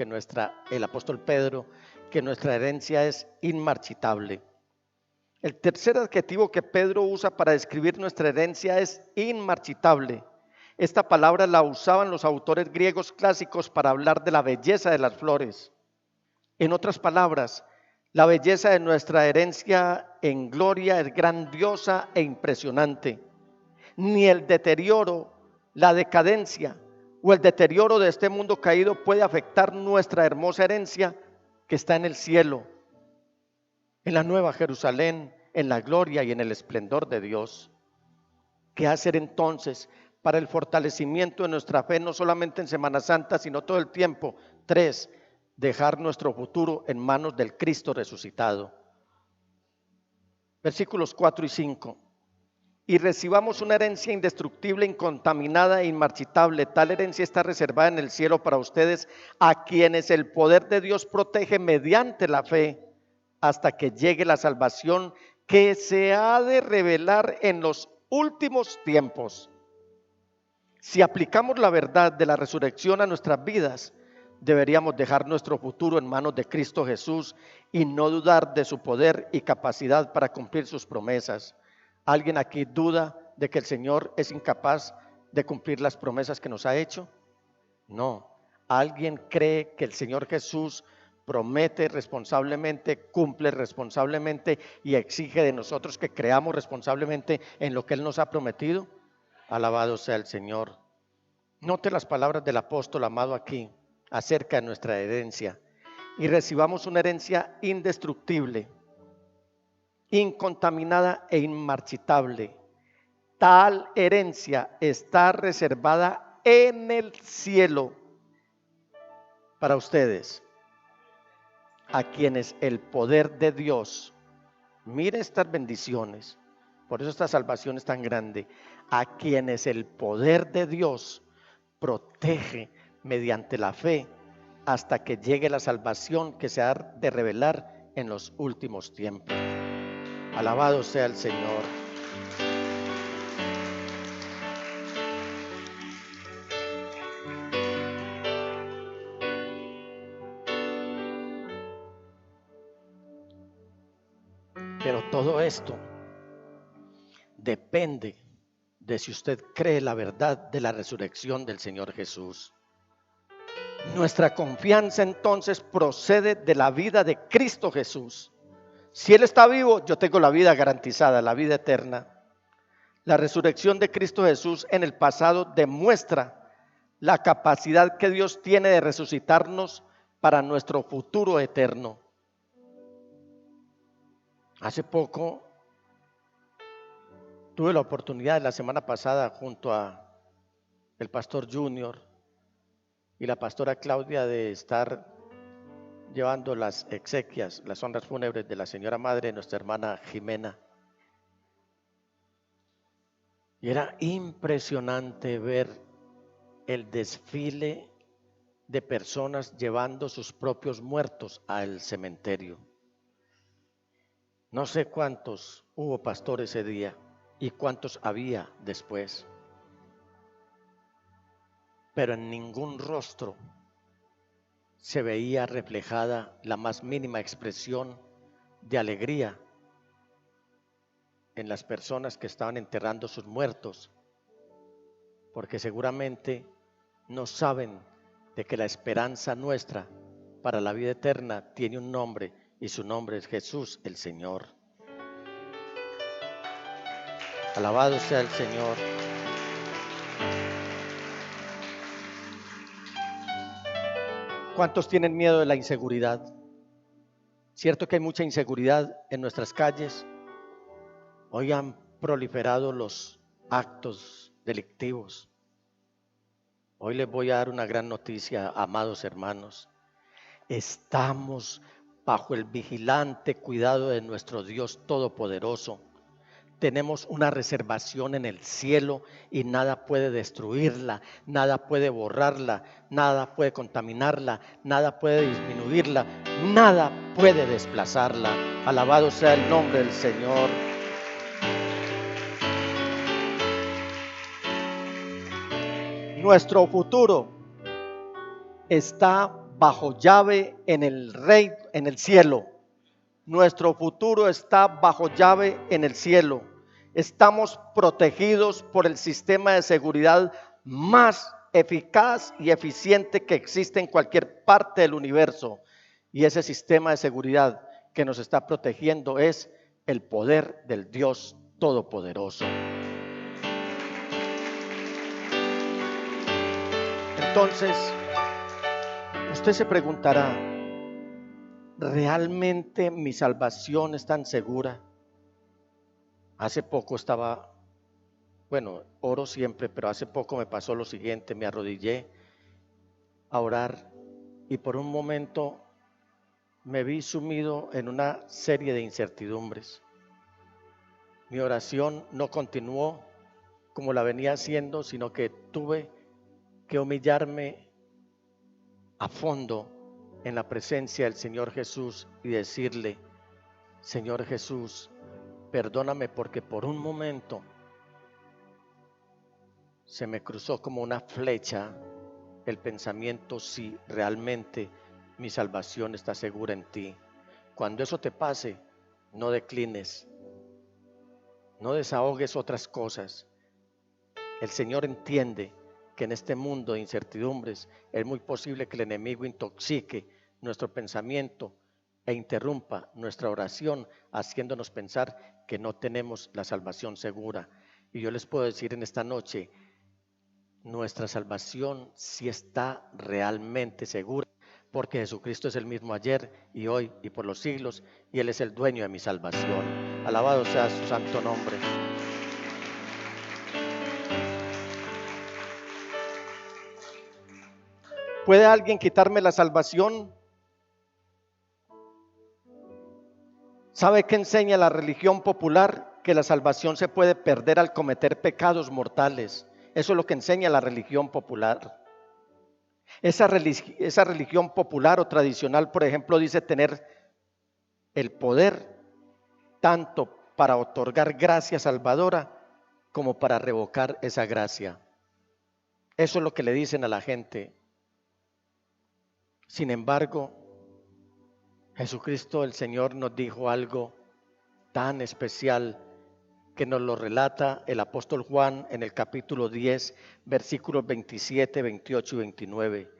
el apóstol Pedro, que nuestra herencia es inmarchitable. El tercer adjetivo que Pedro usa para describir nuestra herencia es inmarchitable. Esta palabra la usaban los autores griegos clásicos para hablar de la belleza de las flores. En otras palabras, la belleza de nuestra herencia en gloria es grandiosa e impresionante. Ni el deterioro, la decadencia o el deterioro de este mundo caído puede afectar nuestra hermosa herencia que está en el cielo, en la nueva Jerusalén, en la gloria y en el esplendor de Dios. ¿Qué hacer entonces para el fortalecimiento de nuestra fe, no solamente en Semana Santa, sino todo el tiempo? 3, dejar nuestro futuro en manos del Cristo resucitado. Versículos 4 y 5. Y recibamos una herencia indestructible, incontaminada e inmarchitable. Tal herencia está reservada en el cielo para ustedes, a quienes el poder de Dios protege mediante la fe, hasta que llegue la salvación que se ha de revelar en los últimos tiempos. Si aplicamos la verdad de la resurrección a nuestras vidas, deberíamos dejar nuestro futuro en manos de Cristo Jesús y no dudar de su poder y capacidad para cumplir sus promesas. ¿Alguien aquí duda de que el Señor es incapaz de cumplir las promesas que nos ha hecho? No. ¿Alguien cree que el Señor Jesús promete responsablemente, cumple responsablemente y exige de nosotros que creamos responsablemente en lo que Él nos ha prometido? Alabado sea el Señor. Note las palabras del apóstol amado aquí acerca de nuestra herencia. Y recibamos una herencia indestructible, incontaminada e inmarchitable. Tal herencia está reservada en el cielo para ustedes, a quienes el poder de Dios, mire estas bendiciones, por eso esta salvación es tan grande, a quienes el poder de Dios protege mediante la fe hasta que llegue la salvación que se ha de revelar en los últimos tiempos. Alabado sea el Señor. Pero todo esto depende de si usted cree la verdad de la resurrección del Señor Jesús. Nuestra confianza entonces procede de la vida de Cristo Jesús. Si Él está vivo, yo tengo la vida garantizada, la vida eterna. La resurrección de Cristo Jesús en el pasado demuestra la capacidad que Dios tiene de resucitarnos para nuestro futuro eterno. Hace poco tuve la oportunidad la semana pasada junto a el pastor Junior y la pastora Claudia de estar llevando las exequias, las honras fúnebres de la señora madre de nuestra hermana Jimena. Y era impresionante ver el desfile de personas llevando sus propios muertos al cementerio. No sé cuántos hubo pastor ese día y cuántos había después, pero en ningún rostro se veía reflejada la más mínima expresión de alegría en las personas que estaban enterrando sus muertos, porque seguramente no saben de que la esperanza nuestra para la vida eterna tiene un nombre y su nombre es Jesús el Señor. Alabado sea el Señor. ¿Cuántos tienen miedo de la inseguridad? Cierto que hay mucha inseguridad en nuestras calles. Hoy han proliferado los actos delictivos. Hoy les voy a dar una gran noticia, amados hermanos. Estamos bajo el vigilante cuidado de nuestro Dios Todopoderoso. Tenemos una reservación en el cielo y nada puede destruirla, nada puede borrarla, nada puede contaminarla, nada puede disminuirla, nada puede desplazarla. Alabado sea el nombre del Señor. Nuestro futuro está bajo llave en el cielo. Nuestro futuro está bajo llave en el cielo. Estamos protegidos por el sistema de seguridad más eficaz y eficiente que existe en cualquier parte del universo. Y ese sistema de seguridad que nos está protegiendo es el poder del Dios Todopoderoso. Entonces, usted se preguntará, ¿realmente mi salvación es tan segura? Hace poco oro siempre, pero hace poco me pasó lo siguiente, me arrodillé a orar y por un momento me vi sumido en una serie de incertidumbres. Mi oración no continuó como la venía haciendo, sino que tuve que humillarme a fondo en la presencia del Señor Jesús y decirle: Señor Jesús, perdóname porque por un momento se me cruzó como una flecha el pensamiento si realmente mi salvación está segura en ti. Cuando eso te pase, no declines, no desahogues otras cosas. El Señor entiende que en este mundo de incertidumbres es muy posible que el enemigo intoxique nuestro pensamiento e interrumpa nuestra oración, haciéndonos pensar que no tenemos la salvación segura. Y yo les puedo decir en esta noche, nuestra salvación sí está realmente segura, porque Jesucristo es el mismo ayer y hoy y por los siglos, y Él es el dueño de mi salvación. Alabado sea su santo nombre. ¿Puede alguien quitarme la salvación? ¿Sabe qué enseña la religión popular? Que la salvación se puede perder al cometer pecados mortales. Eso es lo que enseña la religión popular. Esa religión popular o tradicional, por ejemplo, dice tener el poder tanto para otorgar gracia salvadora como para revocar esa gracia. Eso es lo que le dicen a la gente. Sin embargo, Jesucristo el Señor nos dijo algo tan especial que nos lo relata el apóstol Juan en el capítulo 10, versículos 27, 28 y 29.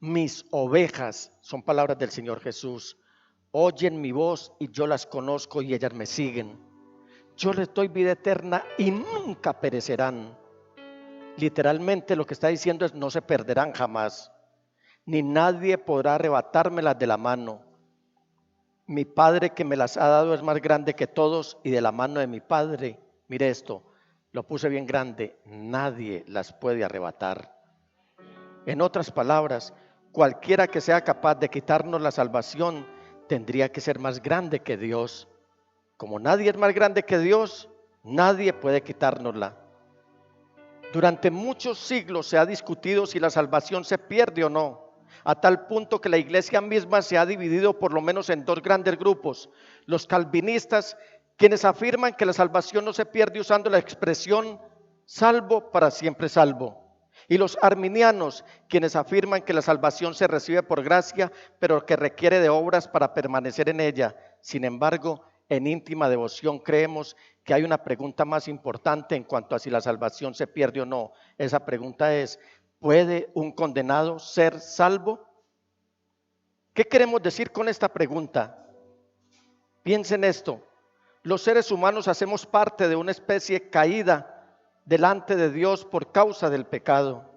Mis ovejas, son palabras del Señor Jesús, oyen mi voz y yo las conozco y ellas me siguen. Yo les doy vida eterna y nunca perecerán. Literalmente lo que está diciendo es: no se perderán jamás, ni nadie podrá arrebatármelas de la mano. Mi Padre que me las ha dado es más grande que todos, y de la mano de mi Padre, mire esto, lo puse bien grande, nadie las puede arrebatar. En otras palabras, cualquiera que sea capaz de quitarnos la salvación tendría que ser más grande que Dios. Como nadie es más grande que Dios, nadie puede quitárnosla. Durante muchos siglos se ha discutido si la salvación se pierde o no, a tal punto que la iglesia misma se ha dividido por lo menos en dos grandes grupos: los calvinistas, quienes afirman que la salvación no se pierde usando la expresión salvo para siempre salvo, y los arminianos, quienes afirman que la salvación se recibe por gracia, pero que requiere de obras para permanecer en ella. Sin embargo, en íntima devoción creemos que hay una pregunta más importante en cuanto a si la salvación se pierde o no. Esa pregunta es: ¿puede un condenado ser salvo? ¿Qué queremos decir con esta pregunta? Piensen esto: los seres humanos hacemos parte de una especie caída delante de Dios por causa del pecado.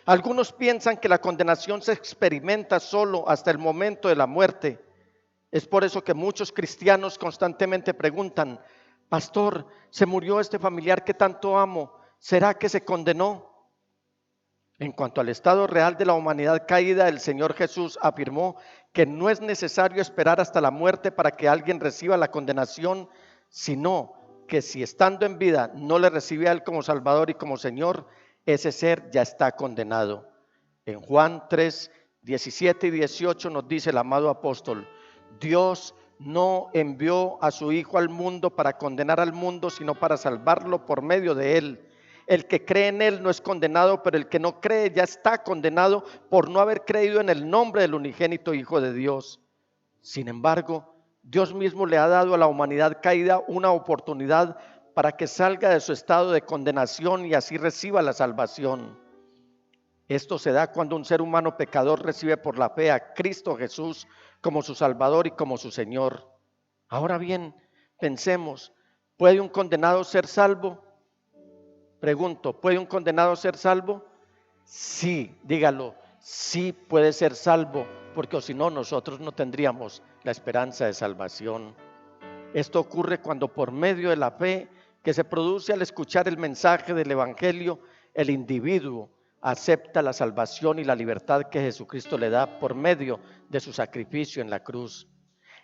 Algunos piensan que la condenación se experimenta solo hasta el momento de la muerte. Es por eso que muchos cristianos constantemente preguntan: pastor, se murió este familiar que tanto amo, ¿será que se condenó? En cuanto al estado real de la humanidad caída, el Señor Jesús afirmó que no es necesario esperar hasta la muerte para que alguien reciba la condenación, sino que si estando en vida no le recibe a Él como Salvador y como Señor, ese ser ya está condenado. En Juan 3, 17 y 18 nos dice el amado apóstol: Dios no envió a su Hijo al mundo para condenar al mundo, sino para salvarlo por medio de Él. El que cree en Él no es condenado, pero el que no cree ya está condenado por no haber creído en el nombre del unigénito Hijo de Dios. Sin embargo, Dios mismo le ha dado a la humanidad caída una oportunidad para que salga de su estado de condenación y así reciba la salvación. Esto se da cuando un ser humano pecador recibe por la fe a Cristo Jesús como su Salvador y como su Señor. Ahora bien, pensemos: ¿puede un condenado ser salvo? Pregunto, ¿puede un condenado ser salvo? Sí, dígalo, sí puede ser salvo, porque si no, nosotros no tendríamos la esperanza de salvación. Esto ocurre cuando por medio de la fe que se produce al escuchar el mensaje del Evangelio, el individuo acepta la salvación y la libertad que Jesucristo le da por medio de su sacrificio en la cruz.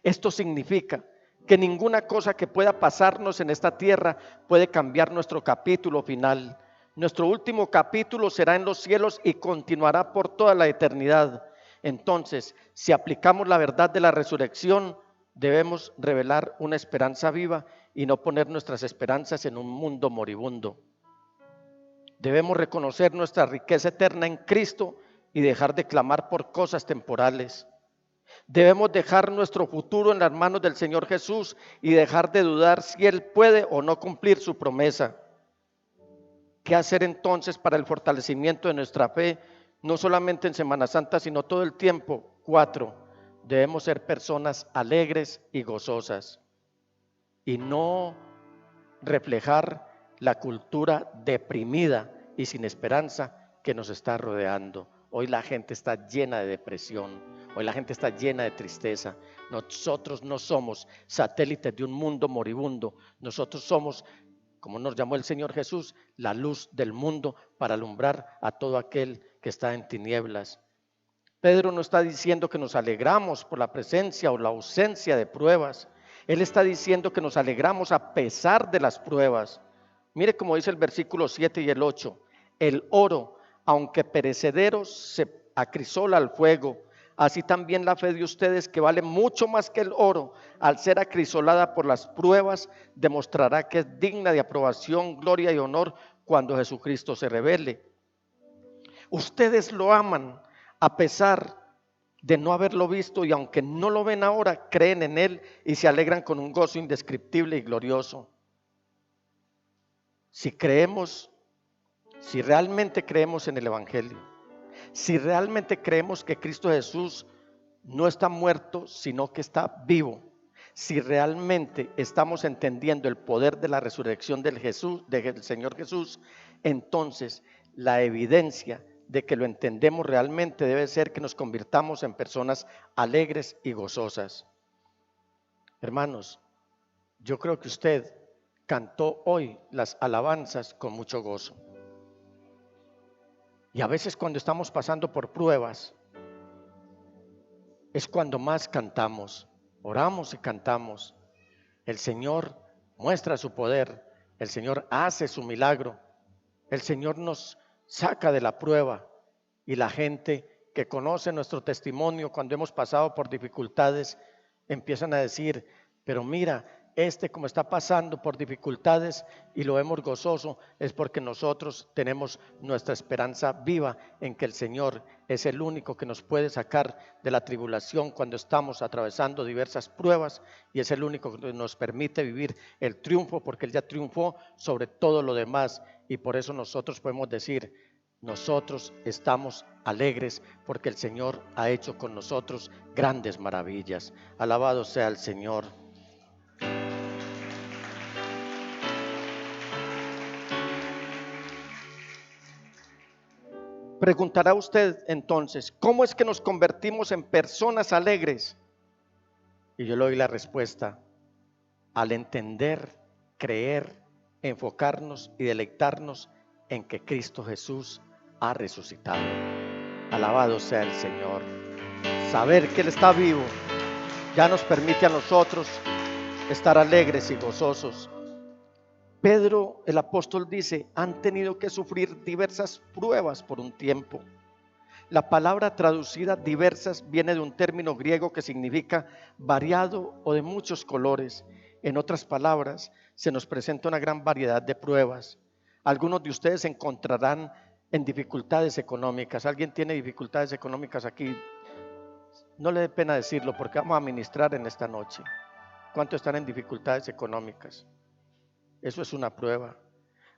Esto significa que ninguna cosa que pueda pasarnos en esta tierra puede cambiar nuestro capítulo final. Nuestro último capítulo será en los cielos y continuará por toda la eternidad. Entonces, si aplicamos la verdad de la resurrección, debemos revelar una esperanza viva y no poner nuestras esperanzas en un mundo moribundo. Debemos reconocer nuestra riqueza eterna en Cristo y dejar de clamar por cosas temporales. Debemos dejar nuestro futuro en las manos del Señor Jesús y dejar de dudar si Él puede o no cumplir su promesa. ¿Qué hacer entonces para el fortalecimiento de nuestra fe, no solamente en Semana Santa, sino todo el tiempo? 4. Debemos ser personas alegres y gozosas y no reflejar la cultura deprimida y sin esperanza que nos está rodeando. Hoy la gente está llena de depresión, hoy la gente está llena de tristeza. Nosotros no somos satélites de un mundo moribundo, nosotros somos, como nos llamó el Señor Jesús, la luz del mundo para alumbrar a todo aquel que está en tinieblas. Pedro no está diciendo que nos alegramos por la presencia o la ausencia de pruebas. Él está diciendo que nos alegramos a pesar de las pruebas. Mire cómo dice el versículo 7 y el 8. El oro, aunque perecedero, se acrisola al fuego. Así también la fe de ustedes, que vale mucho más que el oro, al ser acrisolada por las pruebas, demostrará que es digna de aprobación, gloria y honor cuando Jesucristo se revele. Ustedes lo aman a pesar de no haberlo visto y aunque no lo ven ahora, creen en Él y se alegran con un gozo indescriptible y glorioso. Si realmente creemos en el Evangelio, si realmente creemos que Cristo Jesús no está muerto, sino que está vivo, si realmente estamos entendiendo el poder de la resurrección del Señor Jesús, entonces la evidencia de que lo entendemos realmente debe ser que nos convirtamos en personas alegres y gozosas. Hermanos, yo creo que usted cantó hoy las alabanzas con mucho gozo. Y a veces cuando estamos pasando por pruebas, es cuando más cantamos, oramos y cantamos. El Señor muestra su poder, el Señor hace su milagro, el Señor nos saca de la prueba y la gente que conoce nuestro testimonio cuando hemos pasado por dificultades empiezan a decir, pero mira, como está pasando por dificultades y lo vemos gozoso, es porque nosotros tenemos nuestra esperanza viva en que el Señor es el único que nos puede sacar de la tribulación cuando estamos atravesando diversas pruebas y es el único que nos permite vivir el triunfo porque Él ya triunfó sobre todo lo demás y por eso nosotros podemos decir, nosotros estamos alegres porque el Señor ha hecho con nosotros grandes maravillas. Alabado sea el Señor. Preguntará usted entonces, ¿cómo es que nos convertimos en personas alegres? Y yo le doy la respuesta, al entender, creer, enfocarnos y deleitarnos en que Cristo Jesús ha resucitado. Alabado sea el Señor. Saber que Él está vivo ya nos permite a nosotros estar alegres y gozosos. Pedro, el apóstol, dice, han tenido que sufrir diversas pruebas por un tiempo. La palabra traducida diversas viene de un término griego que significa variado o de muchos colores. En otras palabras, se nos presenta una gran variedad de pruebas. Algunos de ustedes se encontrarán en dificultades económicas. ¿Alguien tiene dificultades económicas aquí? No le dé pena decirlo porque vamos a ministrar en esta noche. ¿Cuántos están en dificultades económicas? Eso es una prueba.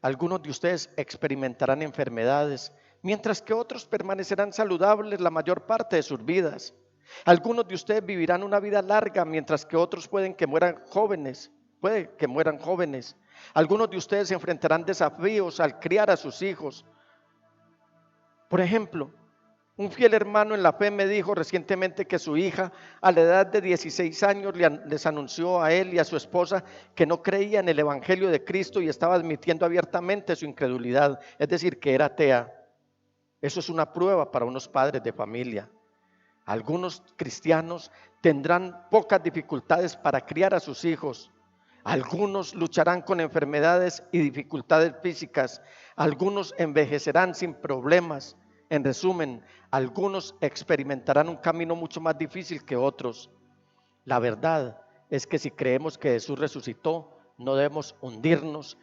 Algunos de ustedes experimentarán enfermedades, mientras que otros permanecerán saludables la mayor parte de sus vidas. Algunos de ustedes vivirán una vida larga, mientras que otros puede que mueran jóvenes. Algunos de ustedes se enfrentarán desafíos al criar a sus hijos. Por ejemplo, un fiel hermano en la fe me dijo recientemente que su hija a la edad de 16 años les anunció a él y a su esposa que no creía en el Evangelio de Cristo y estaba admitiendo abiertamente su incredulidad, es decir, que era atea. Eso es una prueba para unos padres de familia. Algunos cristianos tendrán pocas dificultades para criar a sus hijos. Algunos lucharán con enfermedades y dificultades físicas. Algunos envejecerán sin problemas. En resumen, algunos experimentarán un camino mucho más difícil que otros. La verdad es que si creemos que Jesús resucitó, no debemos hundirnos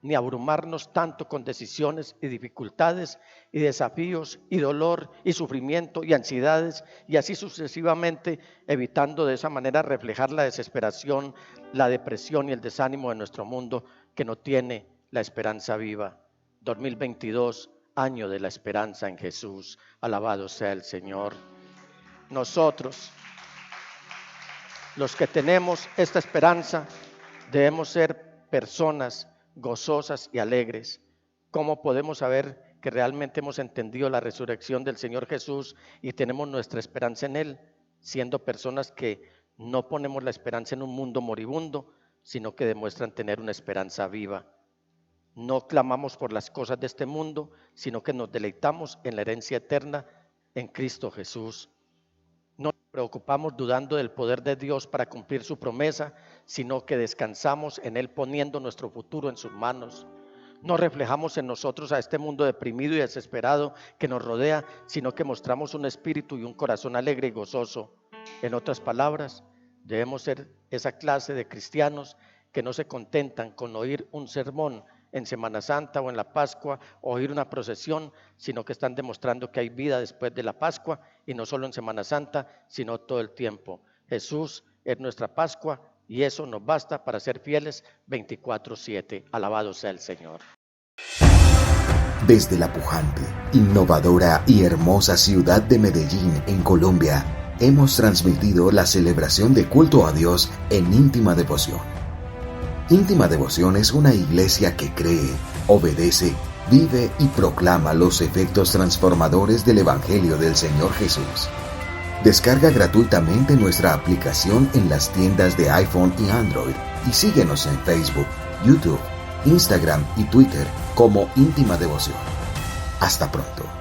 ni abrumarnos tanto con decisiones y dificultades y desafíos y dolor y sufrimiento y ansiedades y así sucesivamente, evitando de esa manera reflejar la desesperación, la depresión y el desánimo de nuestro mundo que no tiene la esperanza viva. 2022, año de la esperanza en Jesús. Alabado sea el Señor. Nosotros, los que tenemos esta esperanza, debemos ser personas gozosas y alegres. ¿Cómo podemos saber que realmente hemos entendido la resurrección del Señor Jesús y tenemos nuestra esperanza en Él? Siendo personas que no ponemos la esperanza en un mundo moribundo, sino que demuestran tener una esperanza viva. No clamamos por las cosas de este mundo, sino que nos deleitamos en la herencia eterna en Cristo Jesús. No nos preocupamos dudando del poder de Dios para cumplir su promesa, sino que descansamos en Él poniendo nuestro futuro en sus manos. No reflejamos en nosotros a este mundo deprimido y desesperado que nos rodea, sino que mostramos un espíritu y un corazón alegre y gozoso. En otras palabras, debemos ser esa clase de cristianos que no se contentan con oír un sermón en Semana Santa o en la Pascua o ir a una procesión, sino que están demostrando que hay vida después de la Pascua y no solo en Semana Santa, sino todo el tiempo. Jesús es nuestra Pascua y eso nos basta para ser fieles 24/7. Alabado sea el Señor. Desde la pujante, innovadora y hermosa ciudad de Medellín, en Colombia, hemos transmitido la celebración de culto a Dios en íntima devoción. Íntima Devoción es una iglesia que cree, obedece, vive y proclama los efectos transformadores del Evangelio del Señor Jesús. Descarga gratuitamente nuestra aplicación en las tiendas de iPhone y Android y síguenos en Facebook, YouTube, Instagram y Twitter como Íntima Devoción. Hasta pronto.